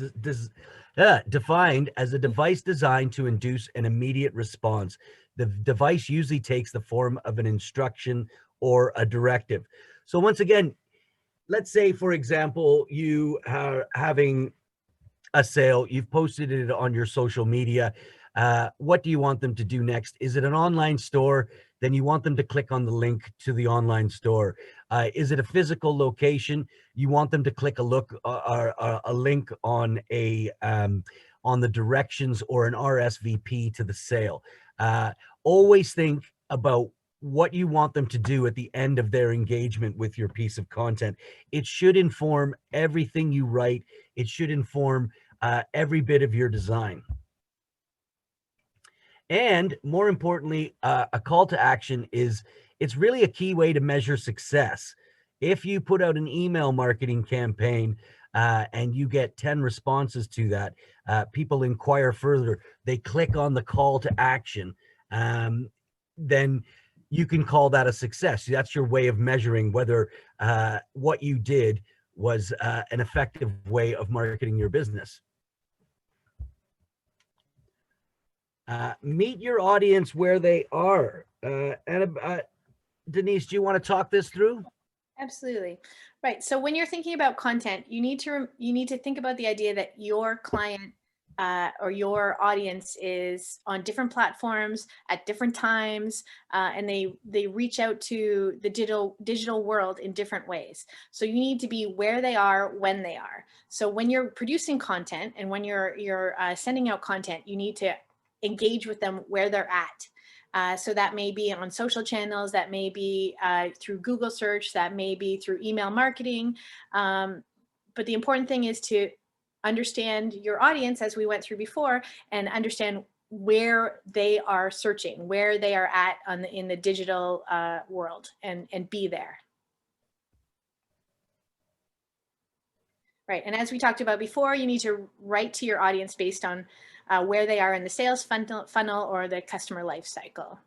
as a device designed to induce an immediate response. The device usually takes the form of an instruction or a directive. So once again, let's say, for example, you are having a sale, you've posted it on your social media. What do you want them to do next? Is it an online store? Then you want them to click on the link to the online store. Is it a physical location? You want them to click a link on on the directions or an RSVP to the sale. Always think about what you want them to do at the end of their engagement with your piece of content. It should inform everything you write. It should inform every bit of your design. And more importantly, a call to action it's really a key way to measure success. If you put out an email marketing campaign and you get 10 responses to that, people inquire further, they click on the call to action, then you can call that a success. That's your way of measuring whether what you did was an effective way of marketing your business. Meet your audience where they are. Denise, do you want to talk this through? Absolutely. Right. So when you're thinking about content, you need to think about the idea that your client or your audience is on different platforms at different times, and they reach out to the digital world in different ways. So you need to be where they are when they are. So when you're producing content and when you're sending out content, you need to engage with them where they're at. So that may be on social channels, that may be through Google search, that may be through email marketing. But the important thing is to understand your audience, as we went through before, and understand where they are searching, where they are at in the digital world, and be there. Right. And as we talked about before, you need to write to your audience based on where they are in the sales funnel or the customer life cycle.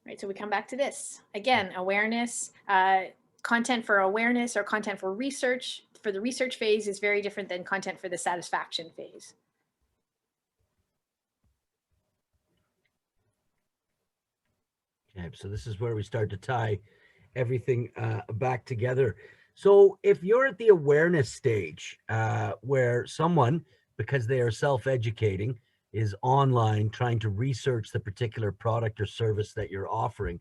Right. So we come back to this again: awareness, content for awareness or content for research. For the research phase is very different than content for the satisfaction phase. Okay, so this is where we start to tie everything back together. So if you're at the awareness stage where someone, because they are self-educating, is online trying to research the particular product or service that you're offering,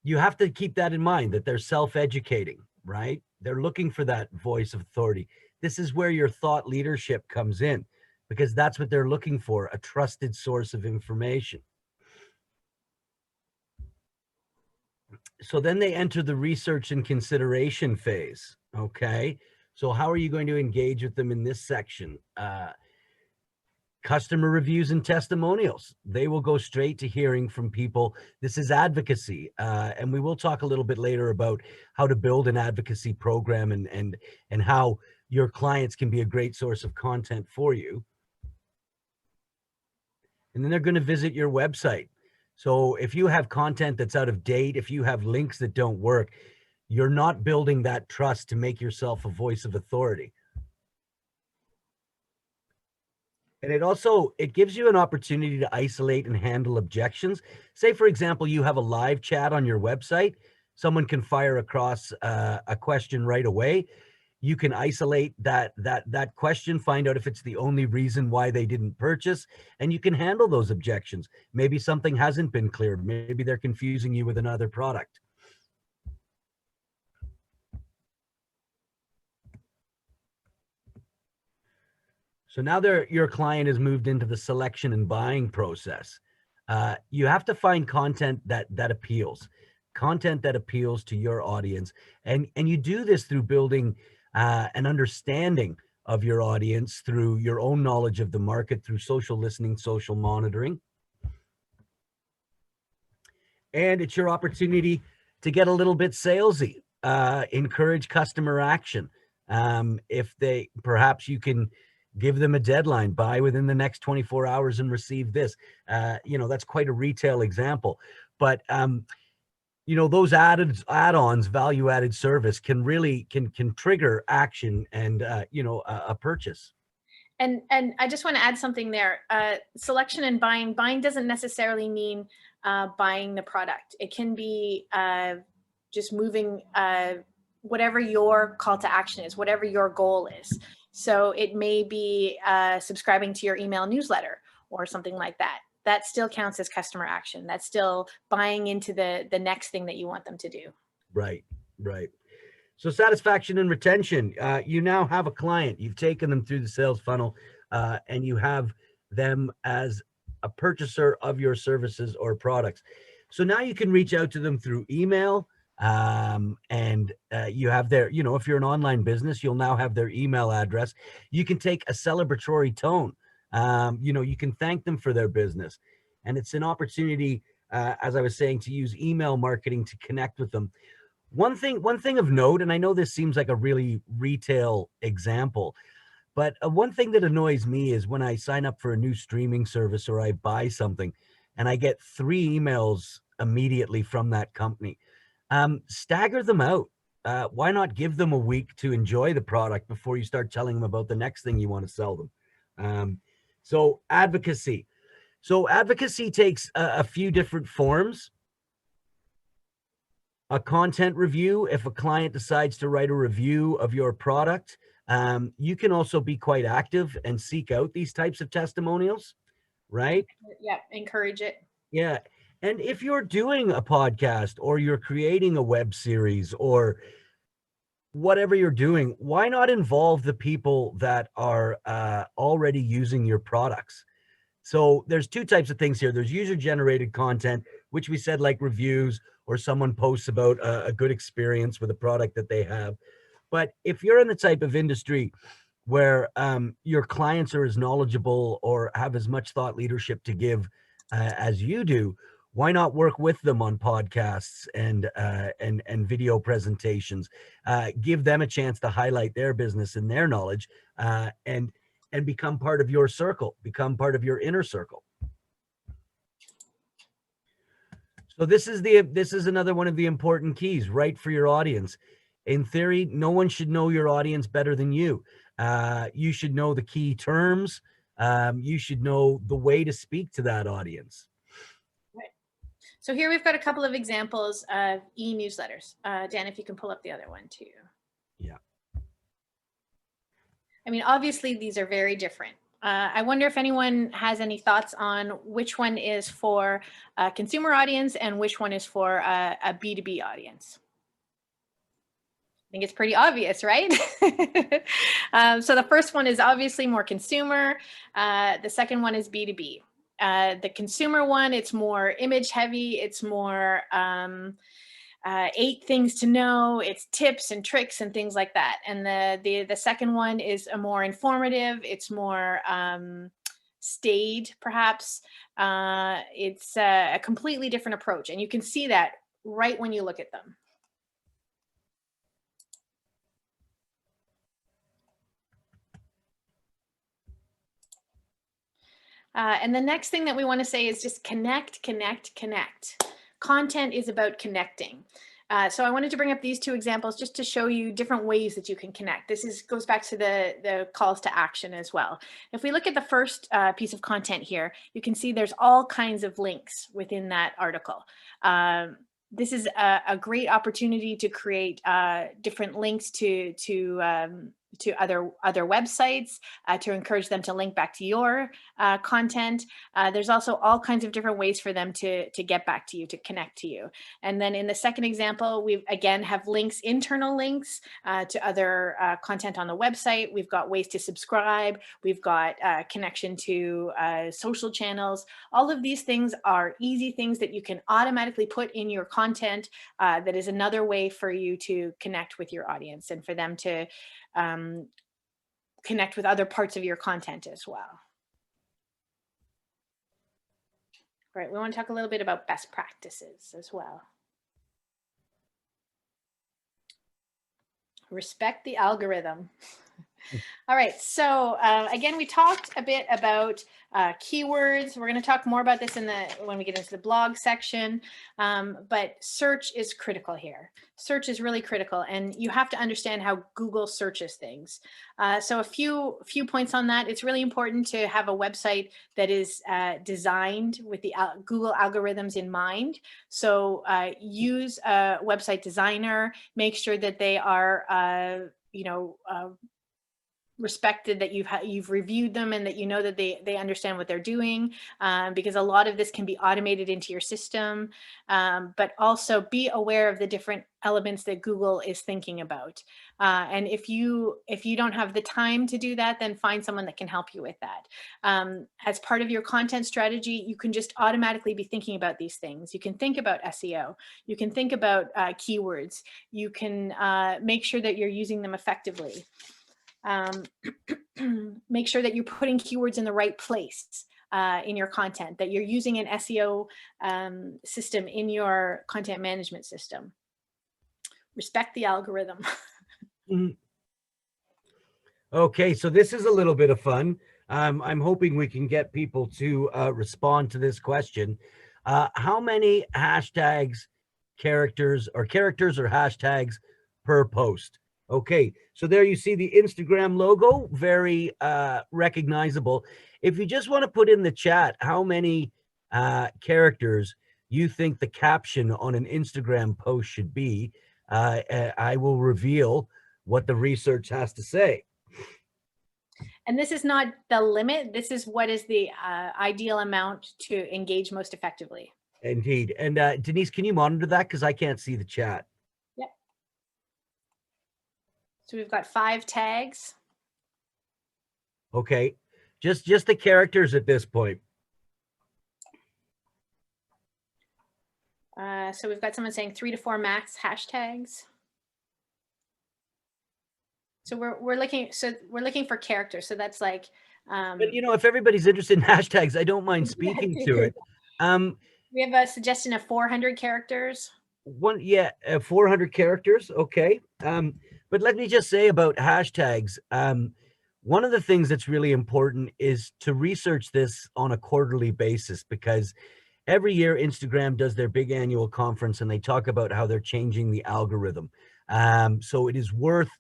you have to keep that in mind, that they're self-educating, right? They're looking for that voice of authority. This is where your thought leadership comes in, because that's what they're looking for, a trusted source of information. So then they enter the research and consideration phase. Okay. So how are you going to engage with them in this section? Customer reviews and testimonials. They will go straight to hearing from people. This is advocacy. And we will talk a little bit later about how to build an advocacy program and how your clients can be a great source of content for you. And then they're going to visit your website. So if you have content that's out of date, if you have links that don't work, you're not building that trust to make yourself a voice of authority. And it gives you an opportunity to isolate and handle objections. Say, for example, you have a live chat on your website. Someone can fire across a question right away. You can isolate that question, find out if it's the only reason why they didn't purchase, and you can handle those objections. Maybe something hasn't been clear. Maybe they're confusing you with another product. So now your client has moved into the selection and buying process. You have to find content that appeals, content that appeals to your audience. And you do this through building an understanding of your audience, through your own knowledge of the market, through social listening, social monitoring. And it's your opportunity to get a little bit salesy, encourage customer action. If perhaps you can Give them a deadline, buy within the next 24 hours and receive this. That's quite a retail example, but those add-ons, value-added service can really can trigger action and a purchase. And I just want to add something there. Selection and buying. Buying doesn't necessarily mean buying the product. It can be just moving whatever your call to action is, whatever your goal is. So it may be subscribing to your email newsletter or something like that. That still counts as customer action. That's still buying into the next thing that you want them to do. Right, right. So satisfaction and retention, you now have a client, you've taken them through the sales funnel, and you have them as a purchaser of your services or products. So now you can reach out to them through email, and you have their, if you're an online business, you'll now have their email address. You can take a celebratory tone. You can thank them for their business. And it's an opportunity, as I was saying, to use email marketing to connect with them. One thing of note, and I know this seems like a really retail example, but one thing that annoys me is when I sign up for a new streaming service or I buy something and I get 3 emails immediately from that company. Stagger them out. Why not give them a week to enjoy the product before you start telling them about the next thing you want to sell them? So advocacy. So advocacy takes a few different forms. A content review, if a client decides to write a review of your product, you can also be quite active and seek out these types of testimonials, right? Yeah, encourage it. Yeah. And if you're doing a podcast or you're creating a web series or whatever you're doing, why not involve the people that are already using your products? So there's 2 types of things here. There's user-generated content, which we said like reviews or someone posts about a good experience with a product that they have. But if you're in the type of industry where your clients are as knowledgeable or have as much thought leadership to give as you do, why not work with them on podcasts and video presentations? Give them a chance to highlight their business and their knowledge, and become part of your circle, become part of your inner circle. So this is another one of the important keys, write for your audience. In theory, no one should know your audience better than you. You should know the key terms. You should know the way to speak to that audience. Right. So here we've got a couple of examples of e-newsletters. Dan, if you can pull up the other one too. Yeah. I mean, obviously these are very different. I wonder if anyone has any thoughts on which one is for a consumer audience and which one is for a B2B audience. I think it's pretty obvious, right? So the first one is obviously more consumer. The second one is B2B. The consumer one, it's more image heavy. It's more 8 things to know. It's tips and tricks and things like that. And the second one is a more informative. It's more staid, perhaps. It's a completely different approach, and you can see that right when you look at them. And the next thing that we want to say is just connect, connect, connect. Content is about connecting. So I wanted to bring up these 2 examples just to show you different ways that you can connect. This goes back to the calls to action as well. If we look at the first piece of content here, you can see there's all kinds of links within that article. This is a great opportunity to create different links to other websites, to encourage them to link back to your content. There's also all kinds of different ways for them to get back to you, to connect to you. And then in the second example, we again have links, internal links to other content on the website. We've got ways to subscribe. We've got connection to social channels. All of these things are easy things that you can automatically put in your content. That is another way for you to connect with your audience and for them to connect with other parts of your content as well. Right, we want to talk a little bit about best practices as well. Respect the algorithm. All right, so again, we talked a bit about keywords. We're going to talk more about this when we get into the blog section, but search is critical here. Search is really critical, and you have to understand how Google searches things. So a few points on that. It's really important to have a website that is designed with the Google algorithms in mind. So use a website designer, make sure that they are, respected, that you've reviewed them, and that you know that they understand what they're doing, because a lot of this can be automated into your system, but also be aware of the different elements that Google is thinking about. And if you don't have the time to do that, then find someone that can help you with that. As part of your content strategy, you can just automatically be thinking about these things. You can think about SEO. You can think about keywords. You can make sure that you're using them effectively. Make sure that you're putting keywords in the right place in your content, that you're using an SEO system in your content management system. Respect the algorithm. Okay, so this is a little bit of fun. I'm hoping we can get people to respond to this question. How many hashtags, characters or hashtags per post? Okay, so there you see the Instagram logo, very recognizable. If you just want to put in the chat how many characters you think the caption on an Instagram post should be, I will reveal what the research has to say. And this is not the limit. This is what is the ideal amount to engage most effectively. Indeed. And Denise, can you monitor that? Because I can't see the chat. Yep. So we've got 5 tags. Okay. Just the characters at this point. So we've got someone saying 3 to 4 max hashtags. So we're looking for characters. So that's like, but you know, if everybody's interested in hashtags, I don't mind speaking to it. We have a suggestion of 400 characters. 400 characters. Okay. But let me just say about hashtags. One of the things that's really important is to research this on a quarterly basis, because every year Instagram does their big annual conference and they talk about how they're changing the algorithm. So it is worth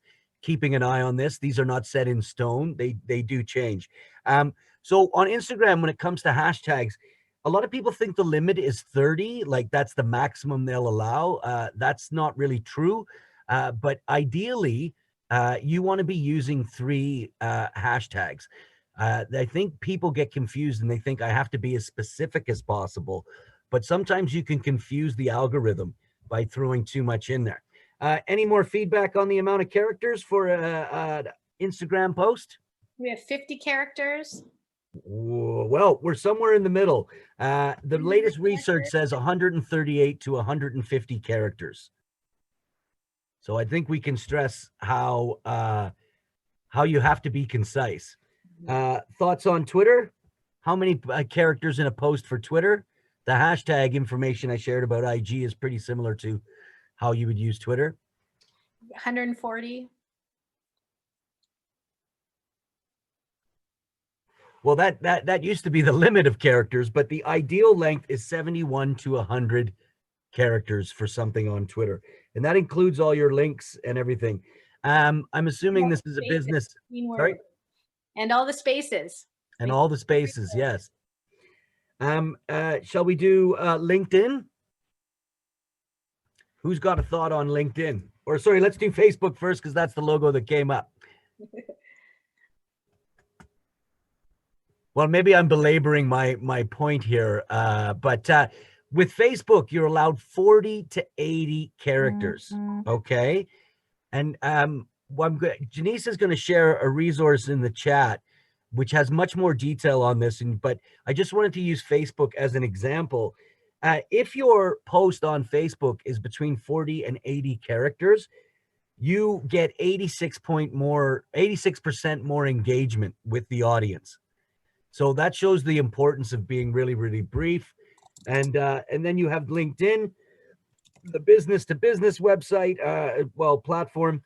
keeping an eye on this. These are not set in stone. They do change. So on Instagram, when it comes to hashtags, a lot of people think the limit is 30, like that's the maximum they'll allow. That's not really true. But ideally, you want to be using 3 hashtags. I think people get confused and they think I have to be as specific as possible, but sometimes you can confuse the algorithm by throwing too much in there. Any more feedback on the amount of characters for an Instagram post? We have 50 characters. Well, we're somewhere in the middle. The latest research says 138 to 150 characters. So I think we can stress how you have to be concise. Thoughts on Twitter? How many characters in a post for Twitter? The hashtag information I shared about IG is pretty similar to how you would use Twitter. 140. Well, that used to be the limit of characters, but the ideal length is 71 to 100 characters for something on Twitter. And that includes all your links and everything. I'm assuming this is a business. Sorry? And all the spaces. And all the spaces, yes. Shall we do LinkedIn? Who's got a thought on LinkedIn? Or sorry, let's do Facebook first, because that's the logo that came up. Well, maybe I'm belaboring my point here, but with Facebook, you're allowed 40 to 80 characters, okay? And Janice is going to share a resource in the chat, which has much more detail on this, but I just wanted to use Facebook as an example. If your post on Facebook is between 40 and 80 characters, you get 86% more engagement with the audience. So that shows the importance of being really, really brief. And then you have LinkedIn, the business to business website, platform.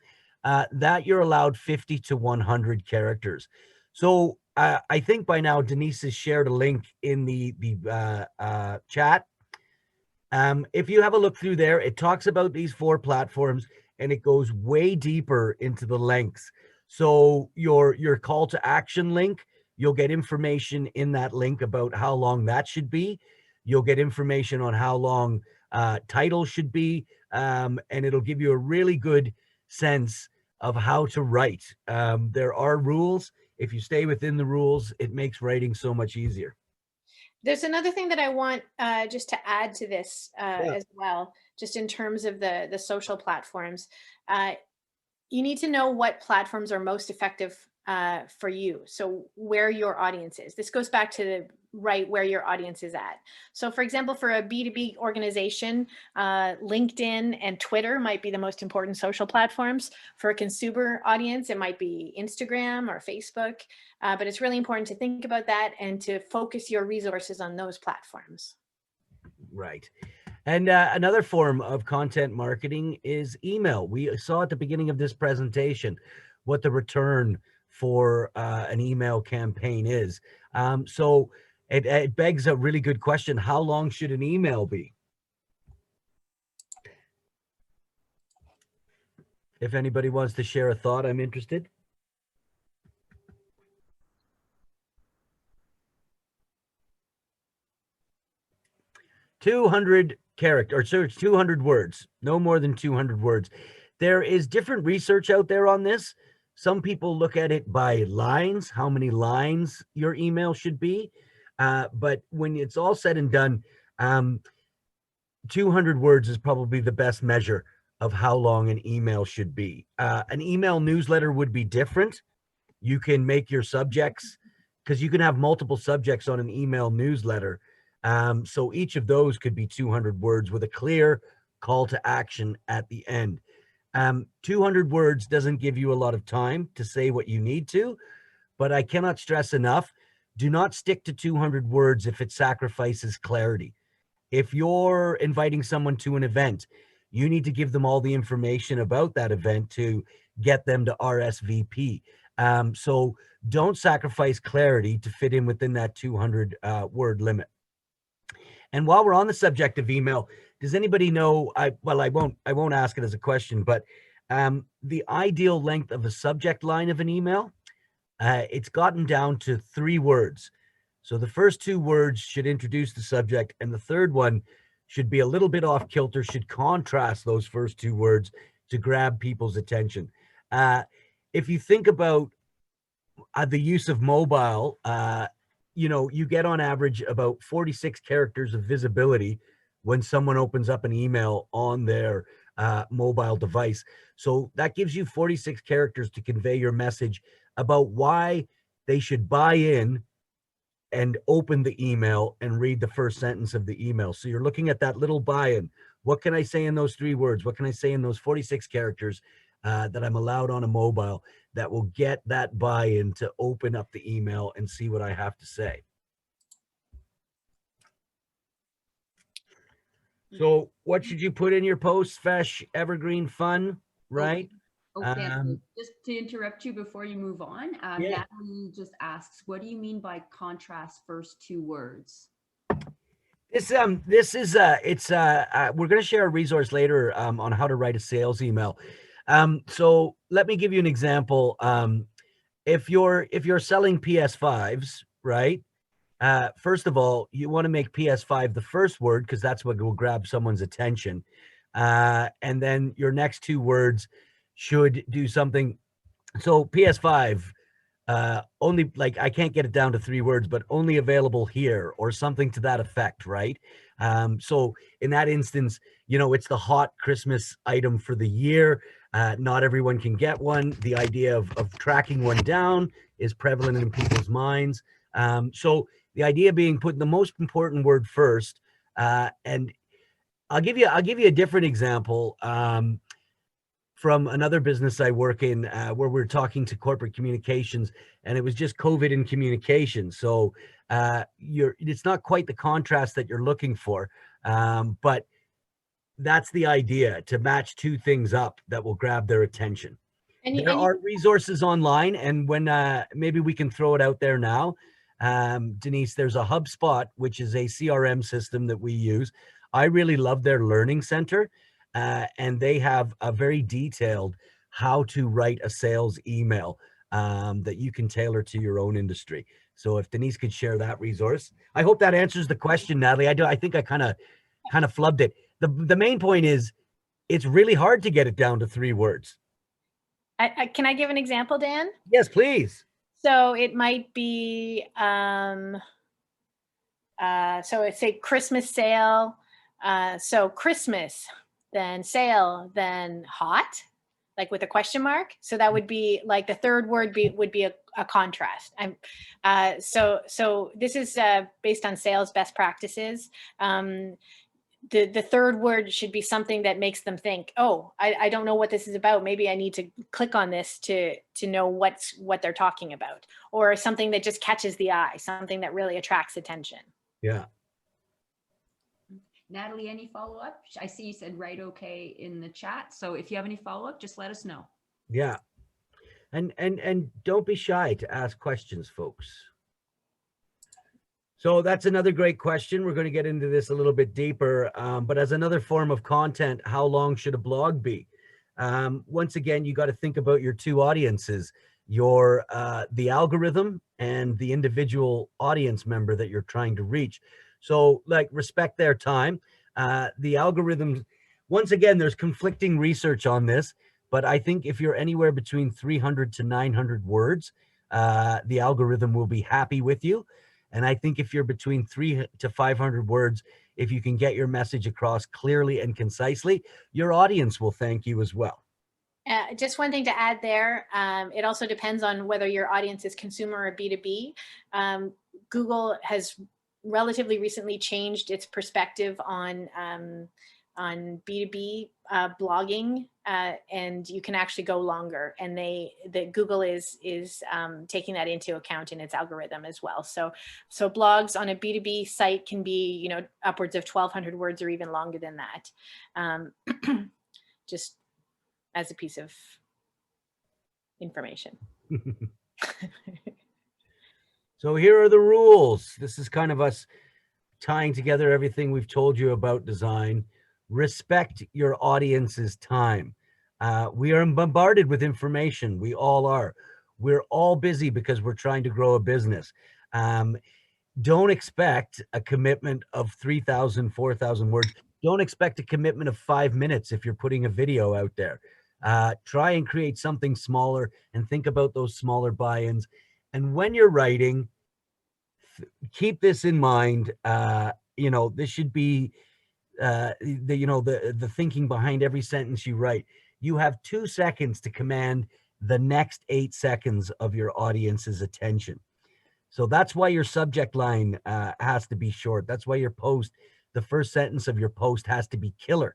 that you're allowed 50 to 100 characters. So I think by now Denise has shared a link in the chat. If you have a look through there, it talks about these 4 platforms and it goes way deeper into the links. So your call to action link, you'll get information in that link about how long that should be. You'll get information on how long title should be, and it'll give you a really good sense of how to write. There are rules. If you stay within the rules, it makes writing so much easier. There's another thing that I want just to add to this as well, just in terms of the social platforms. You need to know what platforms are most effective for you. So where your audience is. This goes back to where your audience is at. So for example, for a B2B organization, LinkedIn and Twitter might be the most important social platforms. For a consumer audience, it might be Instagram or Facebook. But it's really important to think about that and to focus your resources on those platforms. Right. And another form of content marketing is email. We saw at the beginning of this presentation what the return for an email campaign is. So it begs a really good question. How long should an email be? If anybody wants to share a thought, I'm interested. So it's 200 words, no more than 200 words. There is different research out there on this. Some people look at it by lines, how many lines your email should be. But when it's all said and done, 200 words is probably the best measure of how long an email should be. An email newsletter would be different. You can make your subjects, because you can have multiple subjects on an email newsletter. So each of those could be 200 words with a clear call to action at the end. 200 words doesn't give you a lot of time to say what you need to, but I cannot stress enough, do not stick to 200 words if it sacrifices clarity. If you're inviting someone to an event, you need to give them all the information about that event to get them to RSVP. So don't sacrifice clarity to fit in within that 200 word limit. And while we're on the subject of email, does anybody know, I won't ask it as a question, but the ideal length of a subject line of an email, it's gotten down to 3 words. So the first 2 words should introduce the subject, and the third one should be a little bit off kilter, should contrast those first 2 words to grab people's attention. If you think about the use of mobile, you get on average about 46 characters of visibility when someone opens up an email on their mobile device. So that gives you 46 characters to convey your message about why they should buy in and open the email and read the first sentence of the email. So you're looking at that little buy-in. What can I say in those 3 words? What can I say in those 46 characters that I'm allowed on a mobile that will get that buy-in to open up the email and see what I have to say? So what should you put in your post? Fresh, evergreen, fun, right? Okay. Just to interrupt you before you move on, Natalie just asks, what do you mean by contrast first 2 words? We're going to share a resource later on how to write a sales email. So let me give you an example. If you're selling PS5s, right? First of all, you want to make PS5 the first word, because that's what will grab someone's attention. And then your next 2 words should do something. So PS5, only, like, I can't get it down to 3 words, but only available here or something to that effect, right? So in that instance, it's the hot Christmas item for the year. Not everyone can get one. The idea of tracking one down is prevalent in people's minds. So the idea being putting the most important word first. And I'll give you a different example from another business I work in, where we're talking to corporate communications, and it was just COVID in communication. So it's not quite the contrast that you're looking for, but that's the idea, to match 2 things up that will grab their attention. And There are resources online, and when maybe we can throw it out there now. Denise, there's a HubSpot, which is a CRM system that we use. I really love their learning center, and they have a very detailed how to write a sales email that you can tailor to your own industry. So if Denise could share that resource, I hope that answers the question, Natalie. I think I kind of flubbed it. The main point is it's really hard to get it down to 3 words. can I give an example, Dan? Yes, please. So it might be, so it's say Christmas sale. So Christmas, then sale, then hot, like with a question mark. So that would be like the third word would be a contrast. So this is based on sales best practices. The third word should be something that makes them think, oh, I don't know what this is about. Maybe I need to click on this to know what they're talking about, or something that just catches the eye, something that really attracts attention. Yeah. Natalie, any follow-up? I see you said right okay in the chat. So if you have any follow-up, just let us know. Yeah. And don't be shy to ask questions, folks. So that's another great question. We're going to get into this a little bit deeper, but as another form of content, how long should a blog be? Once again, you got to think about your 2 audiences, the algorithm and the individual audience member that you're trying to reach. So like, respect their time. The algorithm, once again, there's conflicting research on this, but I think if you're anywhere between 300 to 900 words, the algorithm will be happy with you. And I think if you're between 300 to 500 words, if you can get your message across clearly and concisely, your audience will thank you as well. Just one thing to add there. It also depends on whether your audience is consumer or B2B. Google has relatively recently changed its perspective on B2B blogging, and you can actually go longer. And Google is taking that into account in its algorithm as well. So blogs on a B2B site can be, upwards of 1,200 words or even longer than that. Just as a piece of information. So here are the rules. This is kind of us tying together everything we've told you about design. Respect your audience's time. We are bombarded with information. We all are. We're all busy because we're trying to grow a business. Don't expect a commitment of 3,000, 4,000 words. Don't expect a commitment of 5 minutes if you're putting a video out there. Try and create something smaller and think about those smaller buy-ins. And when you're writing, keep this in mind. This should be the thinking behind every sentence you write. You have 2 seconds to command the next 8 seconds of your audience's attention. So that's why your subject line has to be short. That's why your post, the first sentence of your post has to be killer.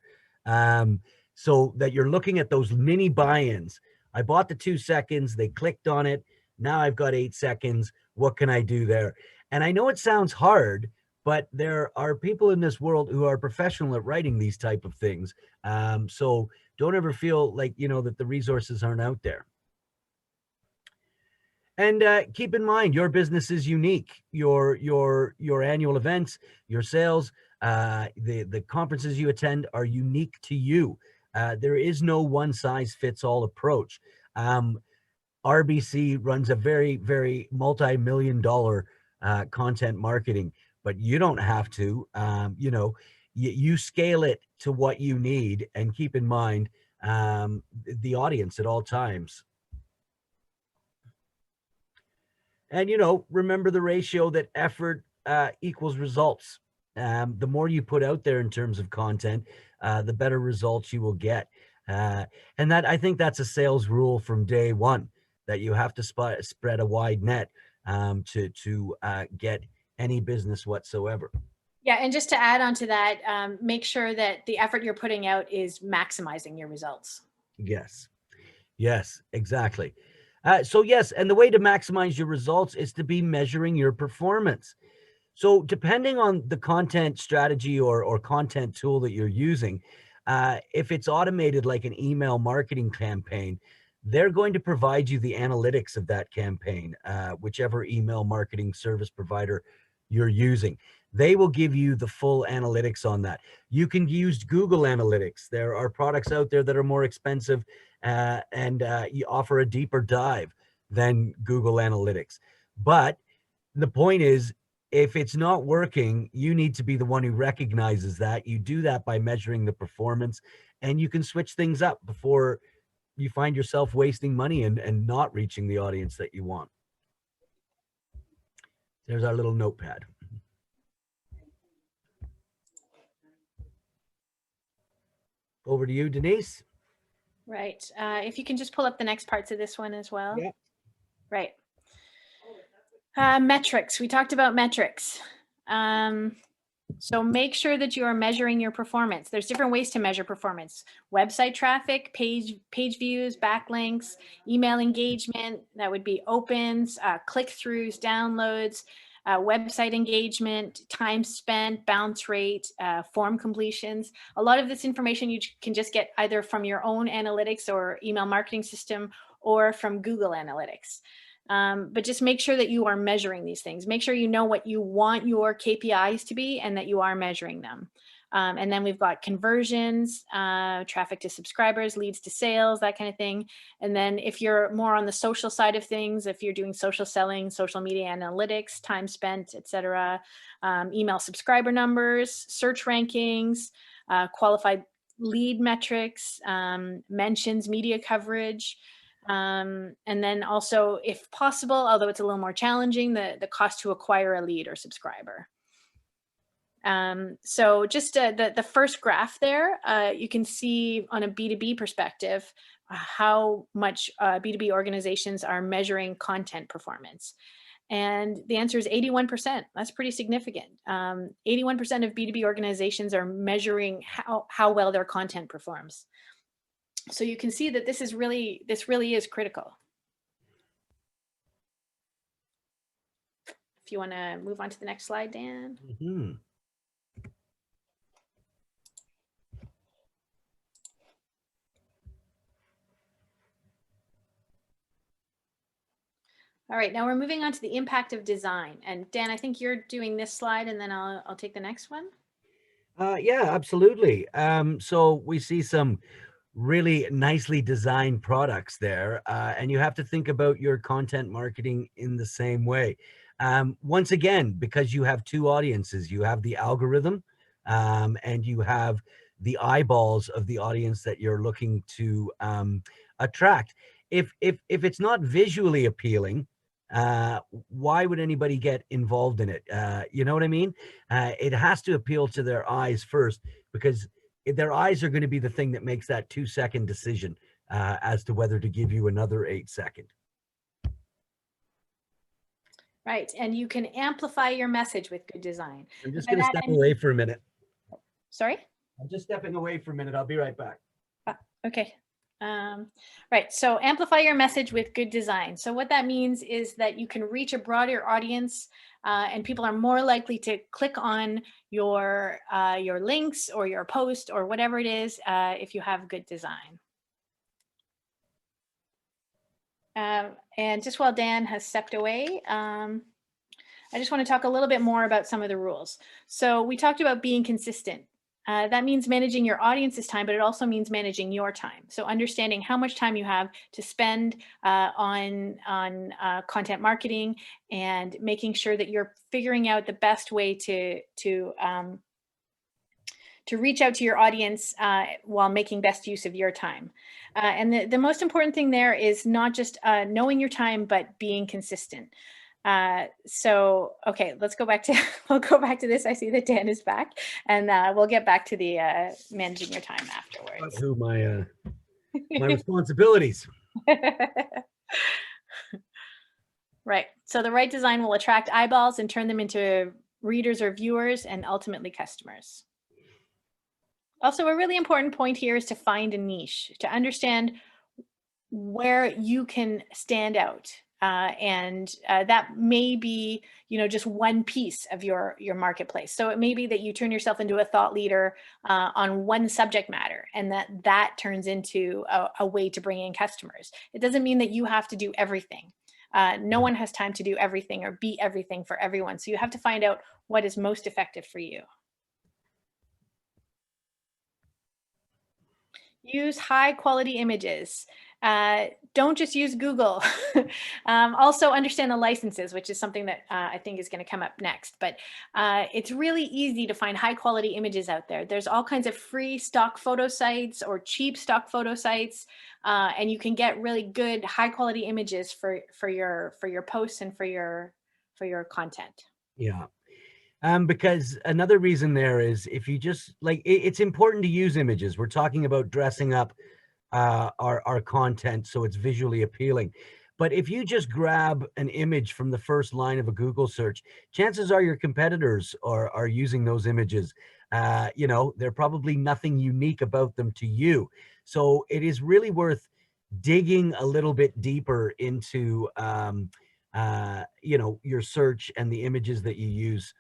So that you're looking at those mini buy-ins. I bought the 2 seconds, they clicked on it. Now I've got 8 seconds. What can I do there? And I know it sounds hard, but there are people in this world who are professional at writing these type of things. So don't ever feel like, that the resources aren't out there. And keep in mind, your business is unique. Your annual events, your sales, the conferences you attend are unique to you. There is no one-size-fits-all approach. RBC runs a very, very multi-million-dollar content marketing, but you don't have to. You scale it to what you need, and keep in mind the audience at all times. And, remember the ratio that effort equals results. The more you put out there in terms of content, the better results you will get. And I think that's a sales rule from day one, that you have to spread a wide net to get any business whatsoever. Yeah, and just to add on to that, make sure that the effort you're putting out is maximizing your results. Yes, exactly. So yes, and the way to maximize your results is to be measuring your performance. So depending on the content strategy or content tool that you're using, if it's automated like an email marketing campaign, they're going to provide you the analytics of that campaign, whichever email marketing service provider you're using. They will give you the full analytics on that. You can use Google Analytics. There are products out there that are more expensive and you offer a deeper dive than Google Analytics. But the point is, if it's not working, you need to be the one who recognizes that. You do that by measuring the performance, and you can switch things up before you find yourself wasting money and not reaching the audience that you want. There's our little notepad. Over to you, Denise. Right. If you can just pull up the next parts of this one as well. Yeah. Right. Metrics. We talked about metrics. So make sure that you are measuring your performance. There's different ways to measure performance. Website traffic, page views, backlinks, email engagement, that would be opens, click-throughs, downloads, website engagement, time spent, bounce rate, form completions. A lot of this information you can just get either from your own analytics or email marketing system or from Google Analytics. But just make sure that you are measuring these things. Make sure you know what you want your KPIs to be and that you are measuring them. And then we've got conversions, traffic to subscribers, leads to sales, that kind of thing. And then if you're more on the social side of things, if you're doing social selling, social media analytics, time spent, etc., email subscriber numbers, search rankings, qualified lead metrics, mentions, media coverage. And then also, if possible, although it's a little more challenging, the cost to acquire a lead or subscriber. So just the first graph there, you can see on a B2B perspective, how much B2B organizations are measuring content performance. And the answer is 81%. That's pretty significant. 81% of B2B organizations are measuring how well their content performs. So you can see that this really is critical. If you want to move on to the next slide, Dan. Mm-hmm. All right, now we're moving on to the impact of design. And Dan, I think you're doing this slide, and then I'll take the next one. Yeah, absolutely. So we see some really nicely designed products there, and you have to think about your content marketing in the same way. Once again, because you have two audiences, you have the algorithm and you have the eyeballs of the audience that you're looking to attract. If it's not visually appealing, why would anybody get involved in it? You know what I mean? It has to appeal to their eyes first, because their eyes are going to be the thing that makes that 2-second decision as to whether to give you another 8-second. Right, and you can amplify your message with good design. I'm just going to step away for a minute. Sorry? I'm just stepping away for a minute. I'll be right back. Okay. Right, so amplify your message with good design. So what that means is that you can reach a broader audience and people are more likely to click on your links or your post or whatever it is if you have good design. And just while Dan has stepped away, I just want to talk a little bit more about some of the rules. So we talked about being consistent. That means managing your audience's time, but it also means managing your time. So understanding how much time you have to spend on content marketing and making sure that you're figuring out the best way to reach out to your audience while making best use of your time. And the most important thing there is not just knowing your time, but being consistent. So, okay, let's go back to, we'll go back to this. I see that Dan is back, and we'll get back to the managing your time afterwards. Who my responsibilities. Right. So the right design will attract eyeballs and turn them into readers or viewers and ultimately customers. Also, a really important point here is to find a niche, to understand where you can stand out. That may be, just one piece of your marketplace. So it may be that you turn yourself into a thought leader on one subject matter, and that turns into a way to bring in customers. It doesn't mean that you have to do everything. No one has time to do everything or be everything for everyone. So you have to find out what is most effective for you. Use high quality images. Don't just use Google. Also understand the licenses, which is something that I think is going to come up next. But it's really easy to find high quality images out there. There's all kinds of free stock photo sites or cheap stock photo sites. And you can get really good high quality images for your posts and for your content. Yeah. Because another reason there is, if you just it's important to use images. We're talking about dressing up our content so it's visually appealing. But if you just grab an image from the first line of a Google search, chances are your competitors are using those images. They're probably nothing unique about them to you. So it is really worth digging a little bit deeper into your search and the images that you use.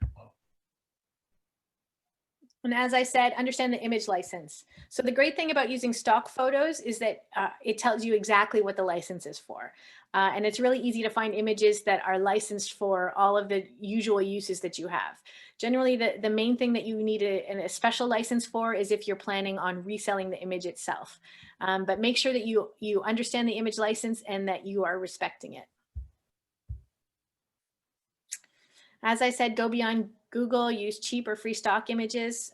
And as I said, understand the image license. So the great thing about using stock photos is that it tells you exactly what the license is for. And it's really easy to find images that are licensed for all of the usual uses that you have. Generally, the main thing that you need a special license for is if you're planning on reselling the image itself. But make sure that you understand the image license and that you are respecting it. As I said, go beyond Google, use cheap or free stock images.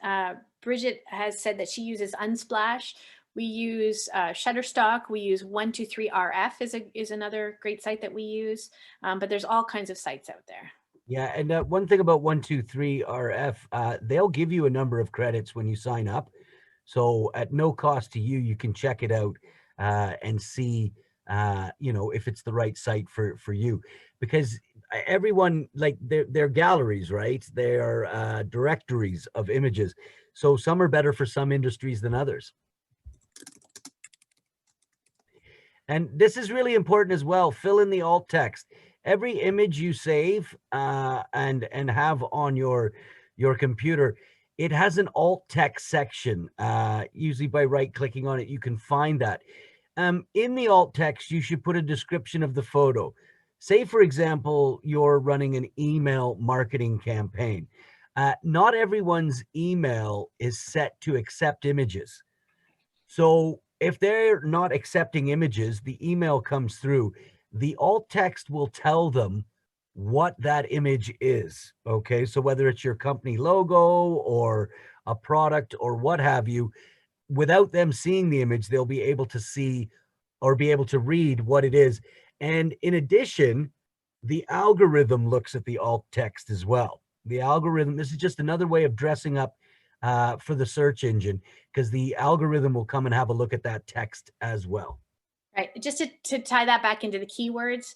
Bridget has said that she uses Unsplash. We use Shutterstock. We use 123RF is another great site that we use. But there's all kinds of sites out there. Yeah, and one thing about 123RF, they'll give you a number of credits when you sign up. So at no cost to you, you can check it out and see, if it's the right site for you. Because everyone, they're galleries, right? They are directories of images. So some are better for some industries than others. And this is really important as well. Fill in the alt text. Every image you save and have on your computer, it has an alt text section. Usually by right-clicking on it, you can find that. In the alt text, you should put a description of the photo. Say, for example, you're running an email marketing campaign. Not everyone's email is set to accept images. So if they're not accepting images, the email comes through. The alt text will tell them what that image is. Okay, so whether it's your company logo or a product or what have you, without them seeing the image, they'll be able to see or be able to read what it is. And in addition, the algorithm looks at the alt text as well. The algorithm, this is just another way of dressing up for the search engine, because the algorithm will come and have a look at that text as well. Right, just to tie that back into the keywords.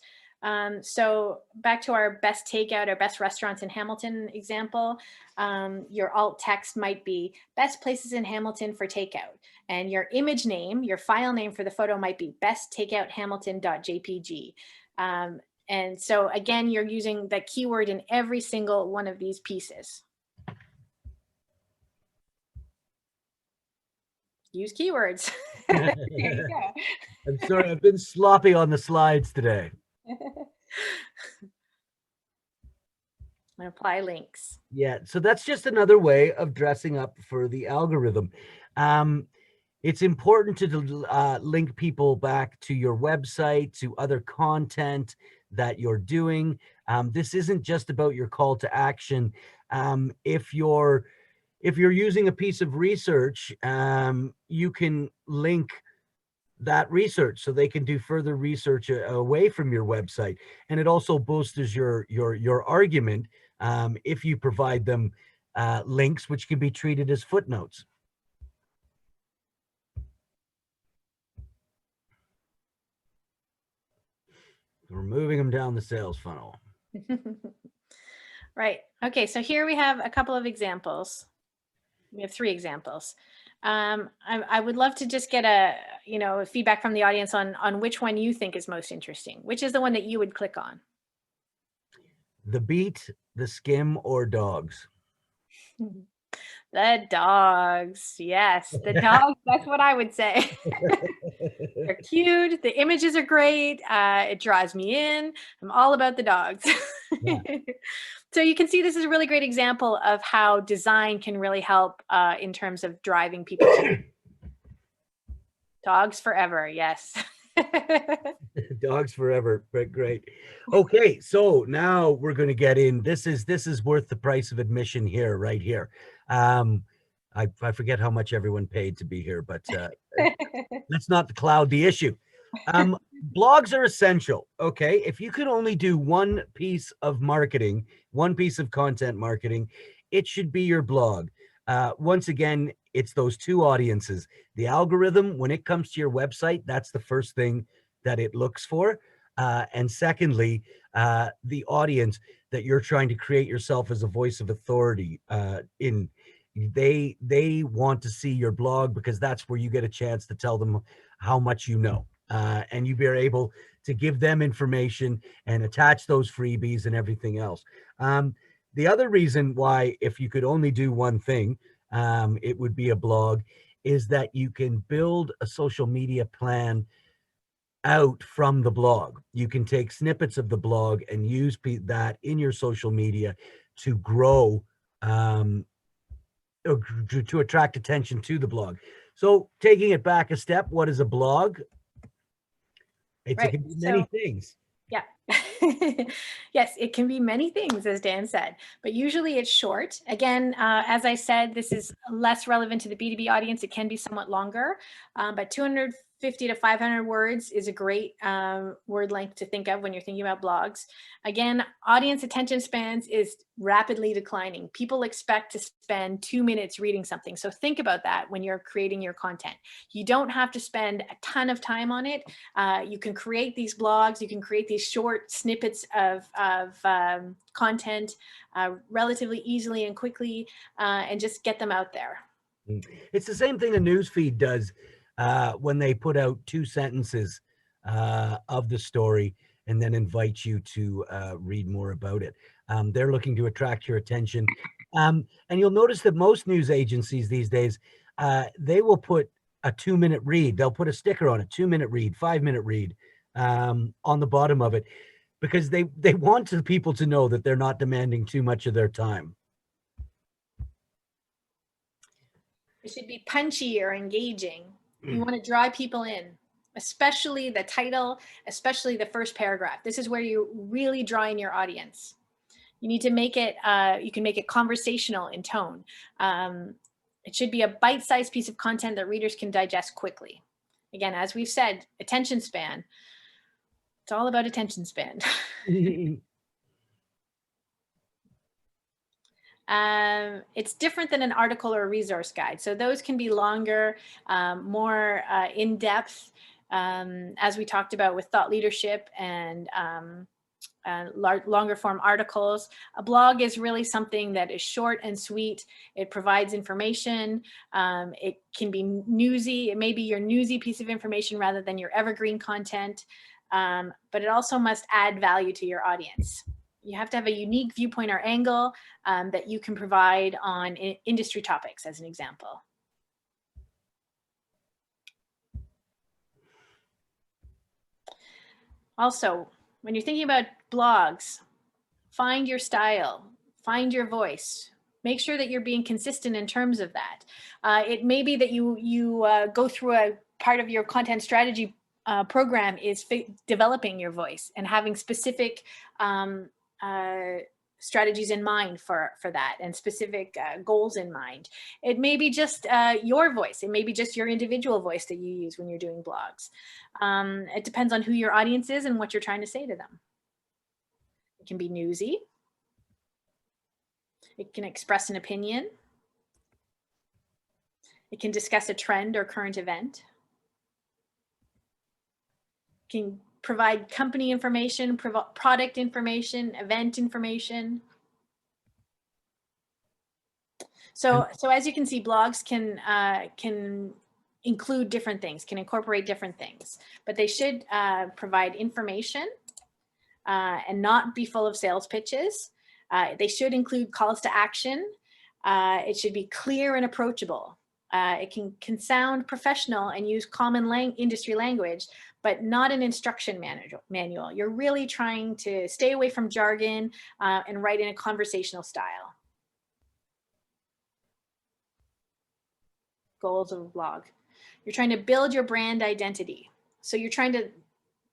So back to our best takeout or best restaurants in Hamilton example, your alt text might be best places in Hamilton for takeout. And your image name, your file name for the photo might be besttakeouthamilton.jpg. And so again, you're using that keyword in every single one of these pieces. Use keywords. There you go. I'm sorry, I've been sloppy on the slides today. And apply links. Yeah, so that's just another way of dressing up for the algorithm. It's important to link people back to your website, to other content that you're doing. This isn't just about your call to action. If you're using a piece of research, you can link that research so they can do further research away from your website. And it also bolsters your argument if you provide them links, which can be treated as footnotes. We're moving them down the sales funnel. Right. Okay, so here we have a couple of examples. We have 3 examples. I would love to just get a, feedback from the audience on which one you think is most interesting. Which is the one that you would click on? The beat, the skim, or dogs? The dogs. Yes, the dogs. That's what I would say. They're cute. The images are great. It draws me in. I'm all about the dogs. Yeah. So you can see this is a really great example of how design can really help in terms of driving people to dogs forever. Yes. Dogs forever, but great. Okay, so now we're going to get in. This is worth the price of admission here, right here. I forget how much everyone paid to be here, but let's not cloud the issue. Blogs are essential. Okay, if you could only do one piece of marketing, one piece of content marketing, it should be your blog. Once again, it's those two audiences. The algorithm, when it comes to your website, that's the first thing that it looks for. And secondly, the audience that you're trying to create yourself as a voice of authority in. They want to see your blog because that's where you get a chance to tell them how much you know. And you be able to give them information and attach those freebies and everything else. The other reason why, if you could only do one thing, it would be a blog, is that you can build a social media plan out from the blog. You can take snippets of the blog and use that in your social media to grow, to attract attention to the blog. So taking it back a step, what is a blog? It Right. can be many things. Yeah. Yes, it can be many things, as Dan said, but usually it's short. Again, as I said, this is less relevant to the B2B audience. It can be somewhat longer, but 250 to 500 words is a great word length to think of when you're thinking about blogs. Again, audience attention spans is rapidly declining. People expect to spend 2 minutes reading something. So think about that when you're creating your content. You don't have to spend a ton of time on it. You can create these blogs. You can create these short snippets of content relatively easily and quickly, and just get them out there. It's the same thing a news feed does when they put out 2 sentences of the story and then invite you to read more about it. They're looking to attract your attention. And you'll notice that most news agencies these days, they will put a 2-minute read. They'll put a sticker on it, 2-minute read, 5-minute read on the bottom of it, because they want the people to know that they're not demanding too much of their time. It should be punchy or engaging. You want to draw people in, especially the title, especially the first paragraph. This is where you really draw in your audience. You need to make it, you can make it conversational in tone. It should be a bite-sized piece of content that readers can digest quickly. Again, as we've said, attention span. It's all about attention span. It's different than an article or a resource guide. So those can be longer, more in-depth, as we talked about with thought leadership and longer form articles. A blog is really something that is short and sweet. It provides information. It can be newsy. It may be your newsy piece of information rather than your evergreen content, but it also must add value to your audience. You have to have a unique viewpoint or angle that you can provide on industry topics, as an example. Also, when you're thinking about blogs, find your style, find your voice. Make sure that you're being consistent in terms of that. It may be that you go through a part of your content strategy program is developing your voice and having specific strategies in mind for that, and specific goals in mind. It may be just your voice. It may be just your individual voice that you use when you're doing blogs. It depends on who your audience is and what you're trying to say to them. It can be newsy. It can express an opinion. It can discuss a trend or current event. It can provide company information, product information, event information. So as you can see, blogs can include different things, can incorporate different things, but they should provide information and not be full of sales pitches. They should include calls to action. It should be clear and approachable. It can sound professional and use common industry language, but not an instruction manual. You're really trying to stay away from jargon and write in a conversational style. Goals of a blog. You're trying to build your brand identity. So you're trying to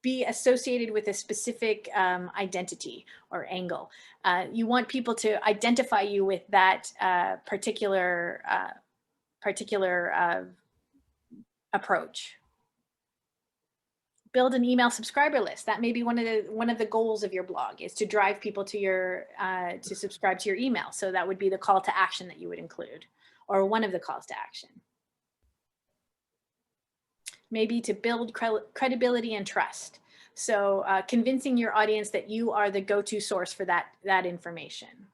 be associated with a specific identity or angle. You want people to identify you with that particular approach. Build an email subscriber list. That may be one of the goals of your blog, is to drive people to your to subscribe to your email. So that would be the call to action that you would include, or one of the calls to action. Maybe to build credibility and trust. So convincing your audience that you are the go-to source for that information.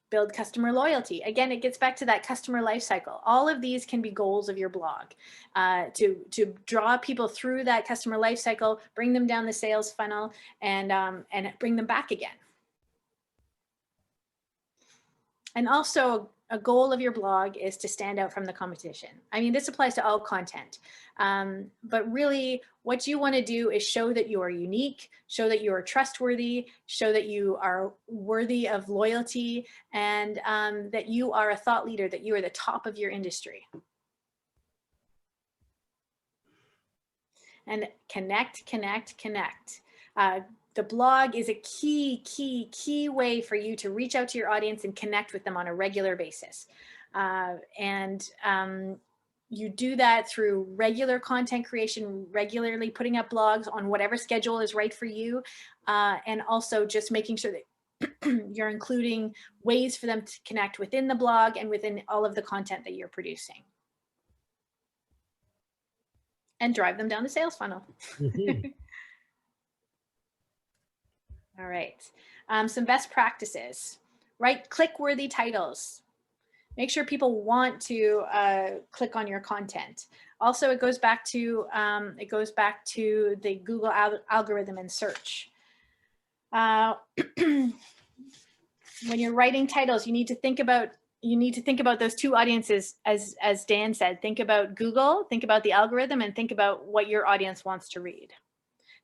Build customer loyalty. Again, it gets back to that customer life cycle. All of these can be goals of your blog, to draw people through that customer life cycle, bring them down the sales funnel, and bring them back again. And also, a goal of your blog is to stand out from the competition. I mean, this applies to all content, but really what you want to do is show that you are unique, show that you are trustworthy, show that you are worthy of loyalty, and that you are a thought leader, that you are the top of your industry. And connect. The blog is a key way for you to reach out to your audience and connect with them on a regular basis. You do that through regular content creation, regularly putting up blogs on whatever schedule is right for you, and also just making sure that you're including ways for them to connect within the blog and within all of the content that you're producing. And drive them down the sales funnel. Mm-hmm. All right, some best practices. Write click-worthy titles. Make sure people want to click on your content. Also, it goes back to the Google algorithm and search. When you're writing titles, you need to think about those two audiences, as Dan said. Think about Google, think about the algorithm, and think about what your audience wants to read.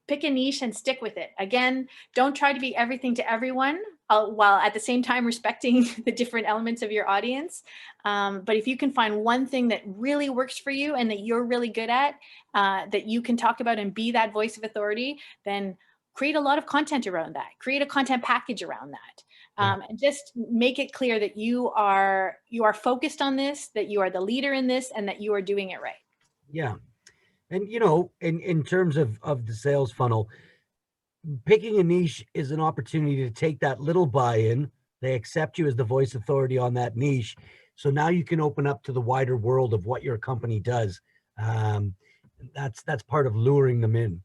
Pick a niche and stick with it. Again, don't try to be everything to everyone, while at the same time respecting the different elements of your audience. But if you can find one thing that really works for you and that you're really good at, that you can talk about and be that voice of authority, then create a lot of content around that. Create a content package around that. And just make it clear that you are focused on this, that you are the leader in this, and that you are doing it right. Yeah. And, you know, in terms of the sales funnel, picking a niche is an opportunity to take that little buy-in. They accept you as the voice authority on that niche. So now you can open up to the wider world of what your company does. That's part of luring them in.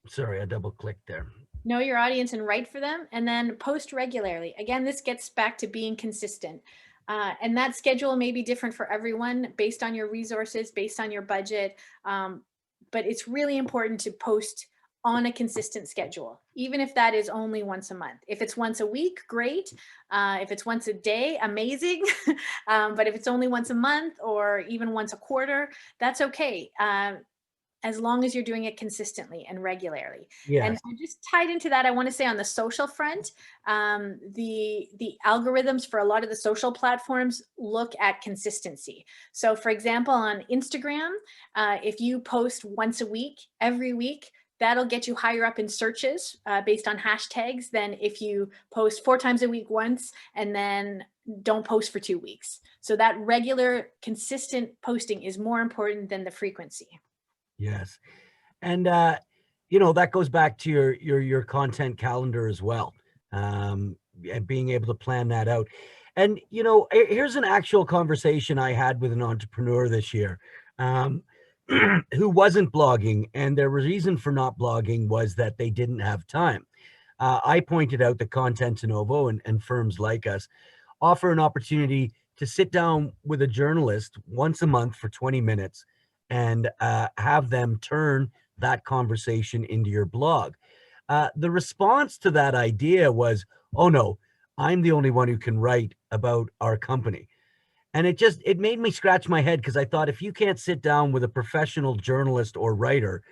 Sorry, I double clicked there. Know your audience and write for them, and then post regularly. Again, this gets back to being consistent. And that schedule may be different for everyone based on your resources, based on your budget. But it's really important to post on a consistent schedule, even if that is only once a month. If it's once a week, great. If it's once a day, amazing. But if it's only once a month or even once a quarter, that's okay. As long as you're doing it consistently and regularly. Yes. And just tied into that, I want to say on the social front, the algorithms for a lot of the social platforms look at consistency. So for example, on Instagram, if you post once a week, every week, that'll get you higher up in searches based on hashtags than if you post 4 times a week once and then don't post for 2 weeks. So that regular, consistent posting is more important than the frequency. Yes. And, you know, that goes back to your content calendar as well, and being able to plan that out. And, you know, here's an actual conversation I had with an entrepreneur this year. who wasn't blogging, and their reason for not blogging was that they didn't have time. I pointed out that Content Innovo and firms like us offer an opportunity to sit down with a journalist once a month for 20 minutes and have them turn that conversation into your blog. The response to that idea was, oh no, I'm the only one who can write about our company. And it made me scratch my head, because I thought, if you can't sit down with a professional journalist or writer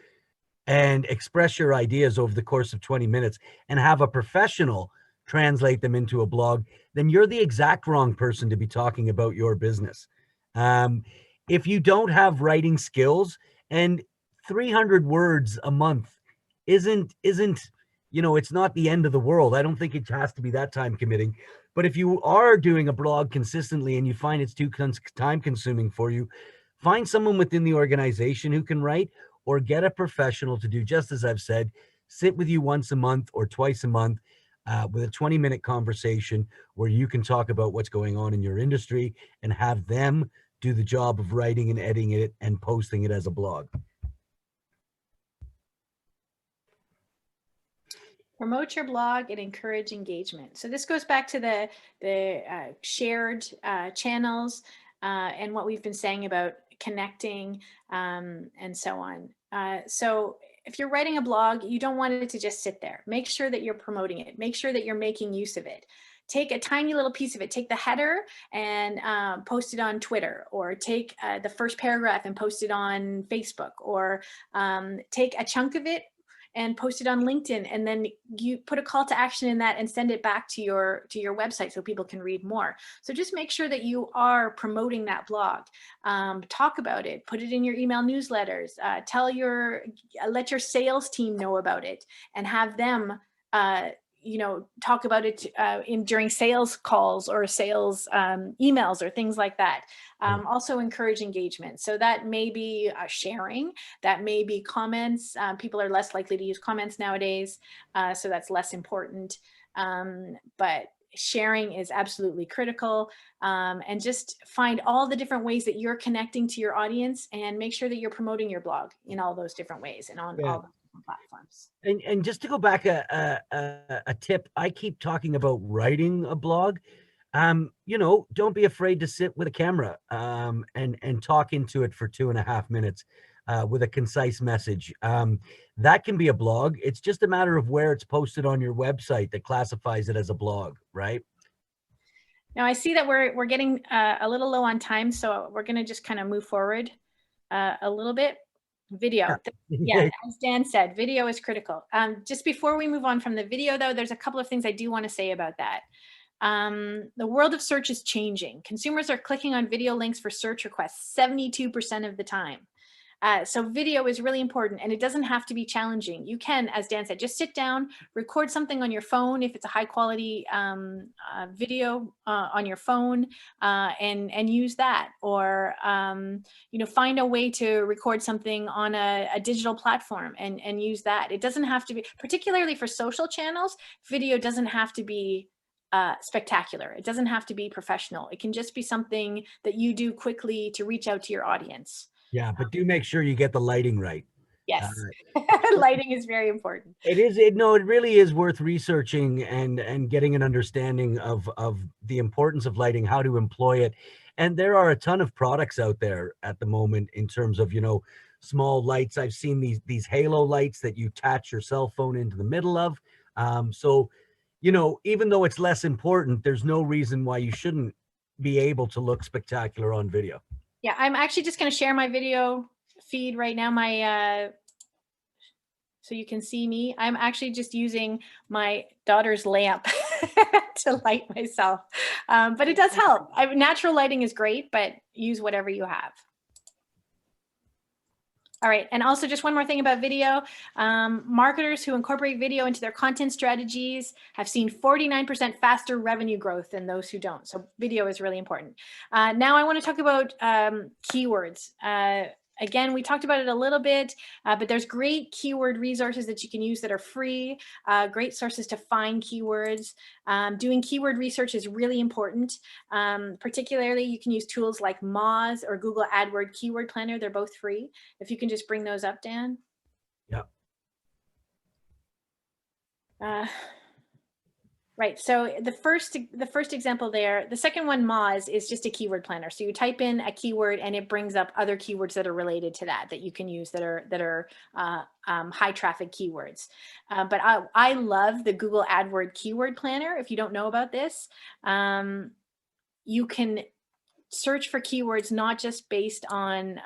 and express your ideas over the course of 20 minutes and have a professional translate them into a blog, then you're the exact wrong person to be talking about your business. If you don't have writing skills, and 300 words a month isn't, it's not the end of the world. I don't think it has to be that time committing. But if you are doing a blog consistently and you find it's too time consuming for you, find someone within the organization who can write, or get a professional to do just as I've said, sit with you once a month or twice a month with a 20-minute conversation where you can talk about what's going on in your industry and have them do the job of writing and editing it and posting it as a blog. Promote your blog and encourage engagement. So this goes back to the shared channels and what we've been saying about connecting and so on. So if you're writing a blog, you don't want it to just sit there. Make sure that you're promoting it. Make sure that you're making use of it. Take a tiny little piece of it. Take the header and post it on Twitter, or take the first paragraph and post it on Facebook, or take a chunk of it and post it on LinkedIn, and then you put a call to action in that and send it back to your website so people can read more. So just make sure that you are promoting that blog. Talk about it, put it in your email newsletters, let your sales team know about it, and have them talk about it during sales calls or sales emails or things like that. Also encourage engagement. So that may be sharing, that may be comments. People are less likely to use comments nowadays, so that's less important. But sharing is absolutely critical. And just find all the different ways that you're connecting to your audience, and make sure that you're promoting your blog in all those different ways and on all the different platforms. And just to go back a tip, I keep talking about writing a blog. Don't be afraid to sit with a camera and talk into it for 2.5 minutes with a concise message. That can be a blog. It's just a matter of where it's posted on your website that classifies it as a blog, right? Now I see that we're getting a little low on time, so we're going to just kind of move forward a little bit. Video. Yeah, as Dan said, video is critical. Just before we move on from the video, though, there's a couple of things I do want to say about that. The world of search is changing. Consumers are clicking on video links for search requests 72% of the time. So video is really important, and it doesn't have to be challenging. You can, as Dan said, just sit down, record something on your phone if it's a high quality video on your phone, and use that. Or find a way to record something on a digital platform and use that. It doesn't have to be, particularly for social channels, video doesn't have to be spectacular. It doesn't have to be professional. It can just be something that you do quickly to reach out to your audience. Yeah, but do make sure you get the lighting right. Yes, lighting is very important. It really is worth researching and getting an understanding of the importance of lighting, how to employ it. And there are a ton of products out there at the moment in terms of, small lights. I've seen these halo lights that you attach your cell phone into the middle of. So, even though it's less important, there's no reason why you shouldn't be able to look spectacular on video. Yeah, I'm actually just going to share my video feed right now, so you can see me. I'm actually just using my daughter's lamp to light myself, but it does help. Natural lighting is great, but use whatever you have. All right, and also just one more thing about video. Marketers who incorporate video into their content strategies have seen 49% faster revenue growth than those who don't. So video is really important. Now I want to talk about keywords. Again, we talked about it a little bit, but there's great keyword resources that you can use that are free, great sources to find keywords. Doing keyword research is really important. Particularly, you can use tools like Moz or Google AdWord Keyword Planner. They're both free. If you can just bring those up, Dan. Yeah. Right. So the first example there, the second one, Moz, is just a keyword planner. So you type in a keyword and it brings up other keywords that are related to that you can use that are high traffic keywords. But I love the Google AdWord Keyword Planner. If you don't know about this, you can search for keywords not just based on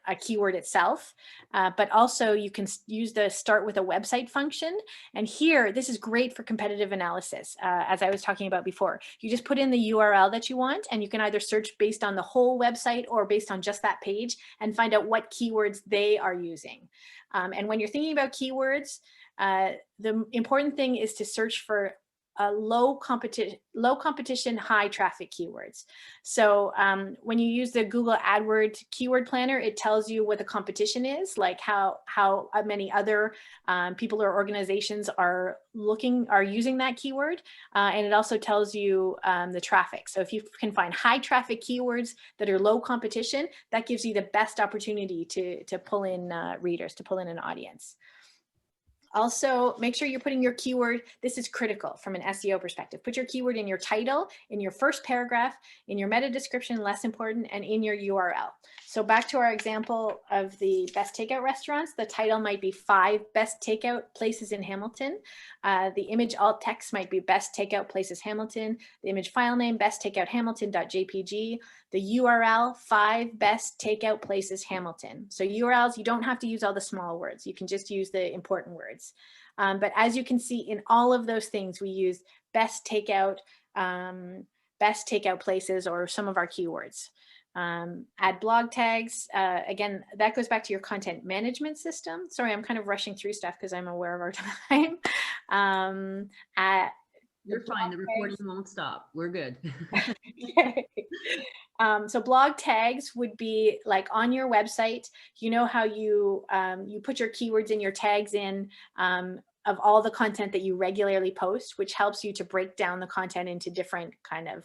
a keyword itself, but also you can use the start with a website function. And here, this is great for competitive analysis. As I was talking about before, you just put in the URL that you want, and you can either search based on the whole website or based on just that page and find out what keywords they are using. And when you're thinking about keywords, the important thing is to search for low competition, high traffic keywords. So when you use the Google AdWord Keyword Planner, it tells you what the competition is, like how many other people or organizations are using that keyword, and it also tells you the traffic. So if you can find high traffic keywords that are low competition, that gives you the best opportunity to pull in readers, to pull in an audience. Also, make sure you're putting your keyword. This is critical from an SEO perspective. Put your keyword in your title, in your first paragraph, in your meta description, less important, and in your URL. So back to our example of the best takeout restaurants, the title might be 5 best takeout places in Hamilton. The image alt text might be best takeout places Hamilton. The image file name, best takeout Hamilton.jpg. The URL, 5 best takeout places Hamilton. So URLs, you don't have to use all the small words. You can just use the important words. But as you can see in all of those things, we use best takeout places or some of our keywords. Add blog tags. Again, that goes back to your content management system. Sorry, I'm kind of rushing through stuff because I'm aware of our time. You're fine. The recording won't stop. We're good. Okay. So blog tags would be like on your website. You know how you put your keywords and your tags in of all the content that you regularly post, which helps you to break down the content into different kind of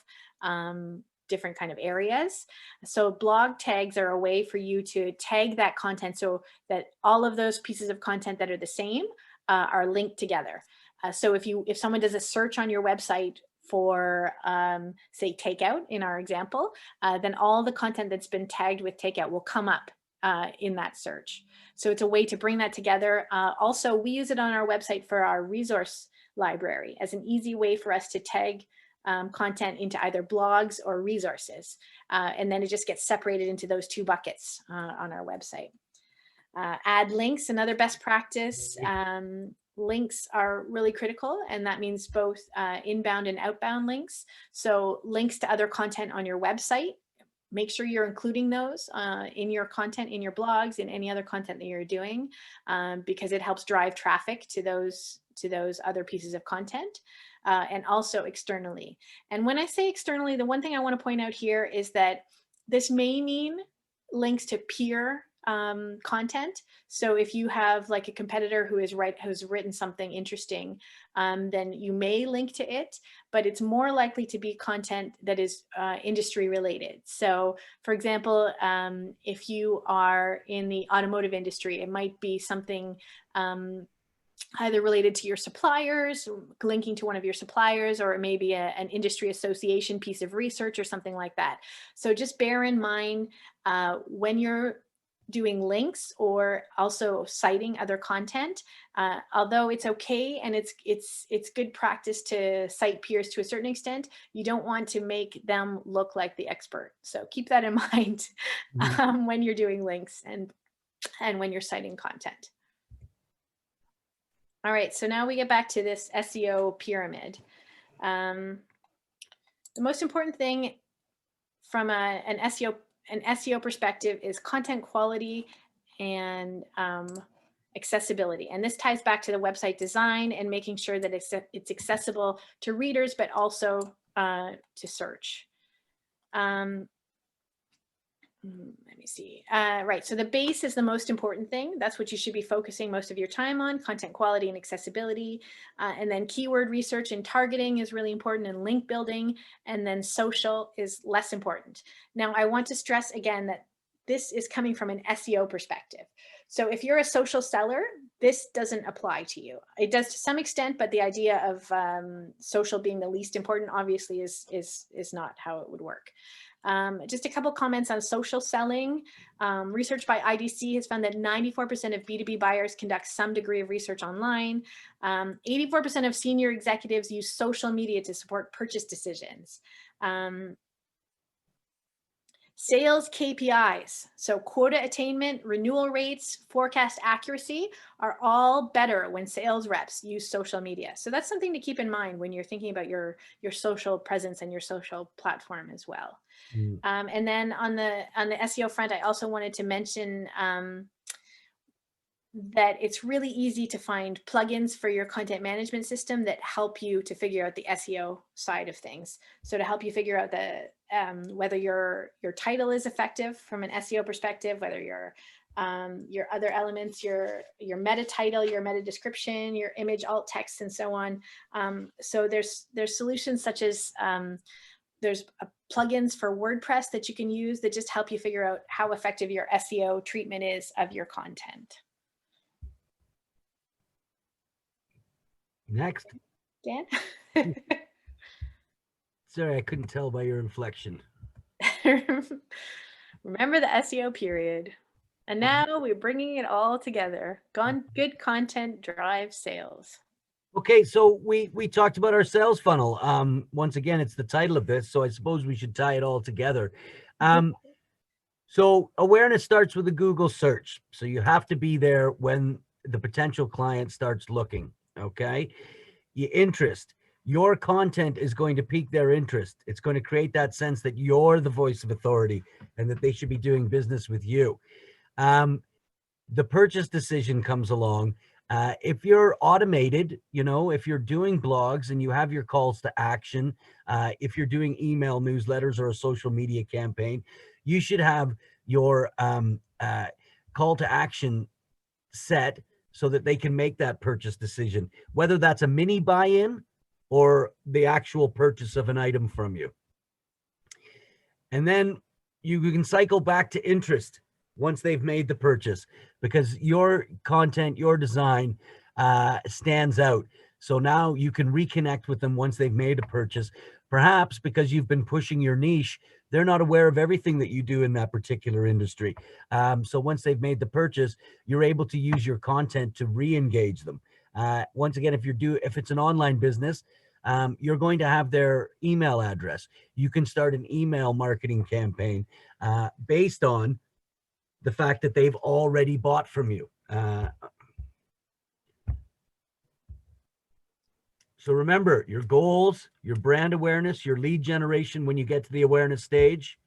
areas. So blog tags are a way for you to tag that content so that all of those pieces of content that are the same are linked together. So if someone does a search on your website for say takeout in our example, then all the content that's been tagged with takeout will come up in that search. So it's a way to bring that together. Also, we use it on our website for our resource library as an easy way for us to tag content into either blogs or resources. And then it just gets separated into those 2 buckets on our website. Add links, another best practice. Links are really critical, and that means both inbound and outbound links. So links to other content on your website, make sure you're including those in your content, in your blogs, in any other content that you're doing, because it helps drive traffic to those other pieces of content, and also externally. And when I say externally, the one thing I want to point out here is that this may mean links to peer content. So if you have like a competitor who's written something interesting, then you may link to it, but it's more likely to be content that is industry related. So for example, if you are in the automotive industry, it might be something either related to your suppliers, linking to one of your suppliers, or it may be an industry association piece of research or something like that. So just bear in mind when you're doing links or also citing other content, although it's okay and it's good practice to cite peers to a certain extent, you don't want to make them look like the expert. So keep that in mind when you're doing links and when you're citing content. All right, so now we get back to this SEO pyramid. The most important thing from an SEO perspective is content quality and accessibility. And this ties back to the website design and making sure that it's accessible to readers, but also to search. Let me see. Right. So the base is the most important thing. That's what you should be focusing most of your time on: content quality and accessibility. And then keyword research and targeting is really important, and link building. And then social is less important. Now, I want to stress again that this is coming from an SEO perspective. So if you're a social seller, this doesn't apply to you. It does to some extent, but the idea of social being the least important obviously is not how it would work. Just a couple comments on social selling. Research by IDC has found that 94% of B2B buyers conduct some degree of research online. 84% of senior executives use social media to support purchase decisions. Sales KPIs, so quota attainment, renewal rates, forecast accuracy, are all better when sales reps use social media. So that's something to keep in mind when you're thinking about your social presence and your social platform as well. And then on the SEO front, I also wanted to mention that it's really easy to find plugins for your content management system that help you to figure out the SEO side of things. So to help you figure out the whether your title is effective from an SEO perspective, whether your other elements, your meta title, your meta description, your image, alt text, and so on. So there's solutions such as there's plugins for WordPress that you can use that just help you figure out how effective your SEO treatment is of your content. Next. Dan? Sorry, I couldn't tell by your inflection. Remember the SEO period. And now we're bringing it all together. Good content drives sales. Okay, so we talked about our sales funnel. Once again, it's the title of this, so I suppose we should tie it all together. So awareness starts with a Google search. So you have to be there when the potential client starts looking, okay? Your interest. Your content is going to pique their interest. It's going to create that sense that you're the voice of authority and that they should be doing business with you. The purchase decision comes along. If you're automated, if you're doing blogs and you have your calls to action, if you're doing email newsletters or a social media campaign, you should have your call to action set so that they can make that purchase decision, whether that's a mini buy-in or the actual purchase of an item from you. And then you can cycle back to interest once they've made the purchase, because your content, your design stands out. So now you can reconnect with them once they've made a purchase. Perhaps because you've been pushing your niche, they're not aware of everything that you do in that particular industry. So once they've made the purchase, you're able to use your content to re-engage them. Once again, if it's an online business, you're going to have their email address. You can start an email marketing campaign based on the fact that they've already bought from you. So remember your goals, your brand awareness, your lead generation when you get to the awareness stage.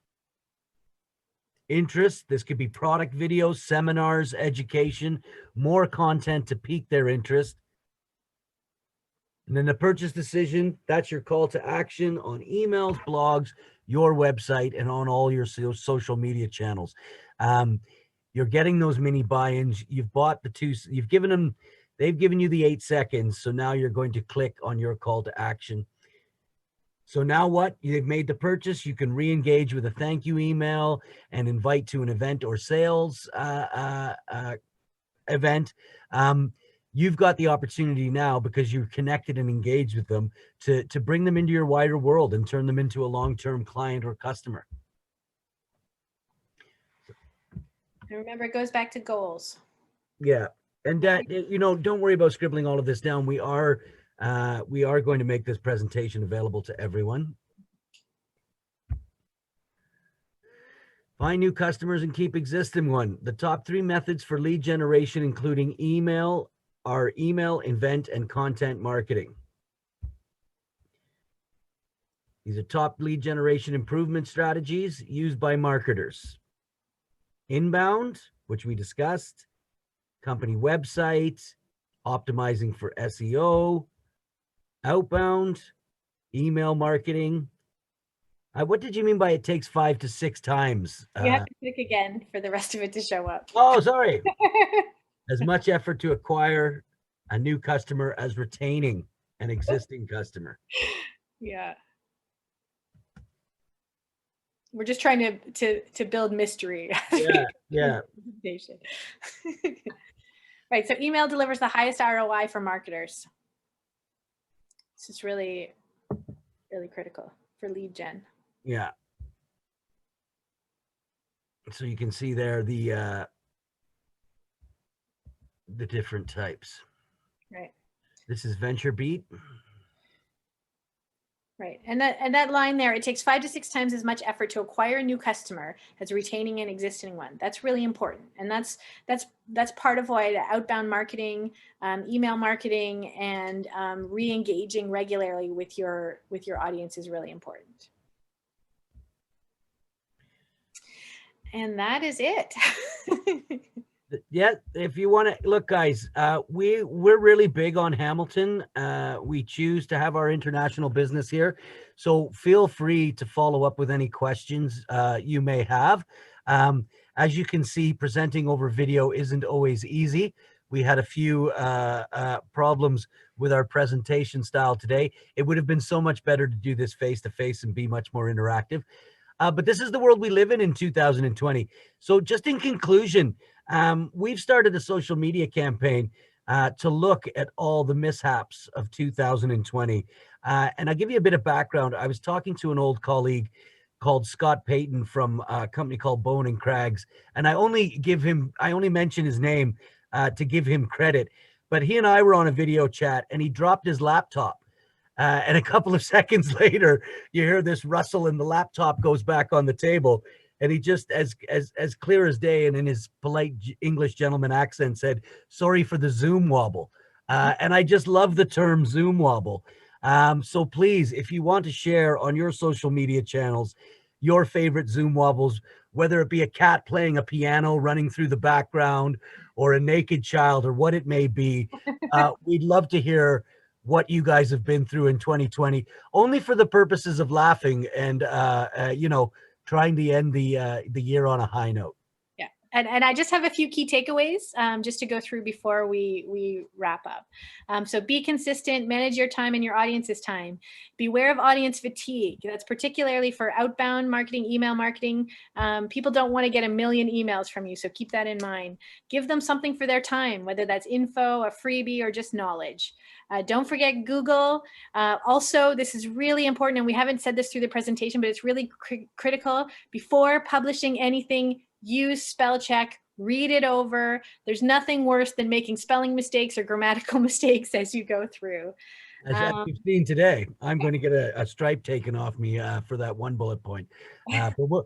Interest, this could be product videos, seminars, education, more content to pique their interest. And then the purchase decision, that's your call to action on emails, blogs, your website, and on all your social media channels. You're getting those mini buy-ins. You've bought the two, they've given you the 8 seconds. So now you're going to click on your call to action. So now what? They've made the purchase. You can re-engage with a thank you email and invite to an event or sales event. You've got the opportunity now, because you're connected and engaged with them, to bring them into your wider world and turn them into a long-term client or customer. And remember, it goes back to goals. Yeah. And that, don't worry about scribbling all of this down. We are going to make this presentation available to everyone. Find new customers and keep existing one. The top 3 methods for lead generation, including email, are email, event, and content marketing. These are top lead generation improvement strategies used by marketers. Inbound, which we discussed, company website, optimizing for SEO, outbound, email marketing, What did you mean by it takes 5 to 6 times? You have to click again for the rest of it to show up. Oh, sorry. As much effort to acquire a new customer as retaining an existing customer. Yeah. We're just trying to build mystery. Yeah. Right. So email delivers the highest ROI for marketers. This is really, really critical for lead gen. Yeah. So you can see there the different types. Right. This is Venture Beat. Right. And that line there, it takes 5 to 6 times as much effort to acquire a new customer as retaining an existing one. That's really important. And that's part of why the outbound marketing, email marketing, and re-engaging regularly with your audience is really important. And that is it. Yeah, if you want to look, guys, we're really big on Hamilton. We choose to have our international business here, so feel free to follow up with any questions you may have. As you can see, presenting over video isn't always easy. We had a few problems with our presentation style today. It would have been so much better to do this face to face and be much more interactive. But this is the world we live in 2020. So just in conclusion, we've started a social media campaign to look at all the mishaps of 2020. And I'll give you a bit of background. I was talking to an old colleague called Scott Payton from a company called Bone and Crags. And I only mention his name to give him credit. But he and I were on a video chat and he dropped his laptop. And a couple of seconds later, you hear this rustle and the laptop goes back on the table. And he just, as clear as day and in his polite English gentleman accent, said, "Sorry for the Zoom wobble." And I just love the term Zoom wobble. So please, if you want to share on your social media channels your favorite Zoom wobbles, whether it be a cat playing a piano running through the background or a naked child or what it may be, we'd love to hear what you guys have been through in 2020, only for the purposes of laughing and, trying to end the year on a high note. Yeah. And I just have a few key takeaways just to go through before we wrap up. So be consistent, manage your time and your audience's time. Beware of audience fatigue. That's particularly for outbound marketing, email marketing. People don't want to get a million emails from you, so keep that in mind. Give them something for their time, whether that's info, a freebie, or just knowledge. Don't forget Google. Also, this is really important, and we haven't said this through the presentation, but it's really critical. Before publishing anything, use spell check, read it over. There's nothing worse than making spelling mistakes or grammatical mistakes as you go through. As we've seen today, I'm going to get a stripe taken off me for that one bullet point. But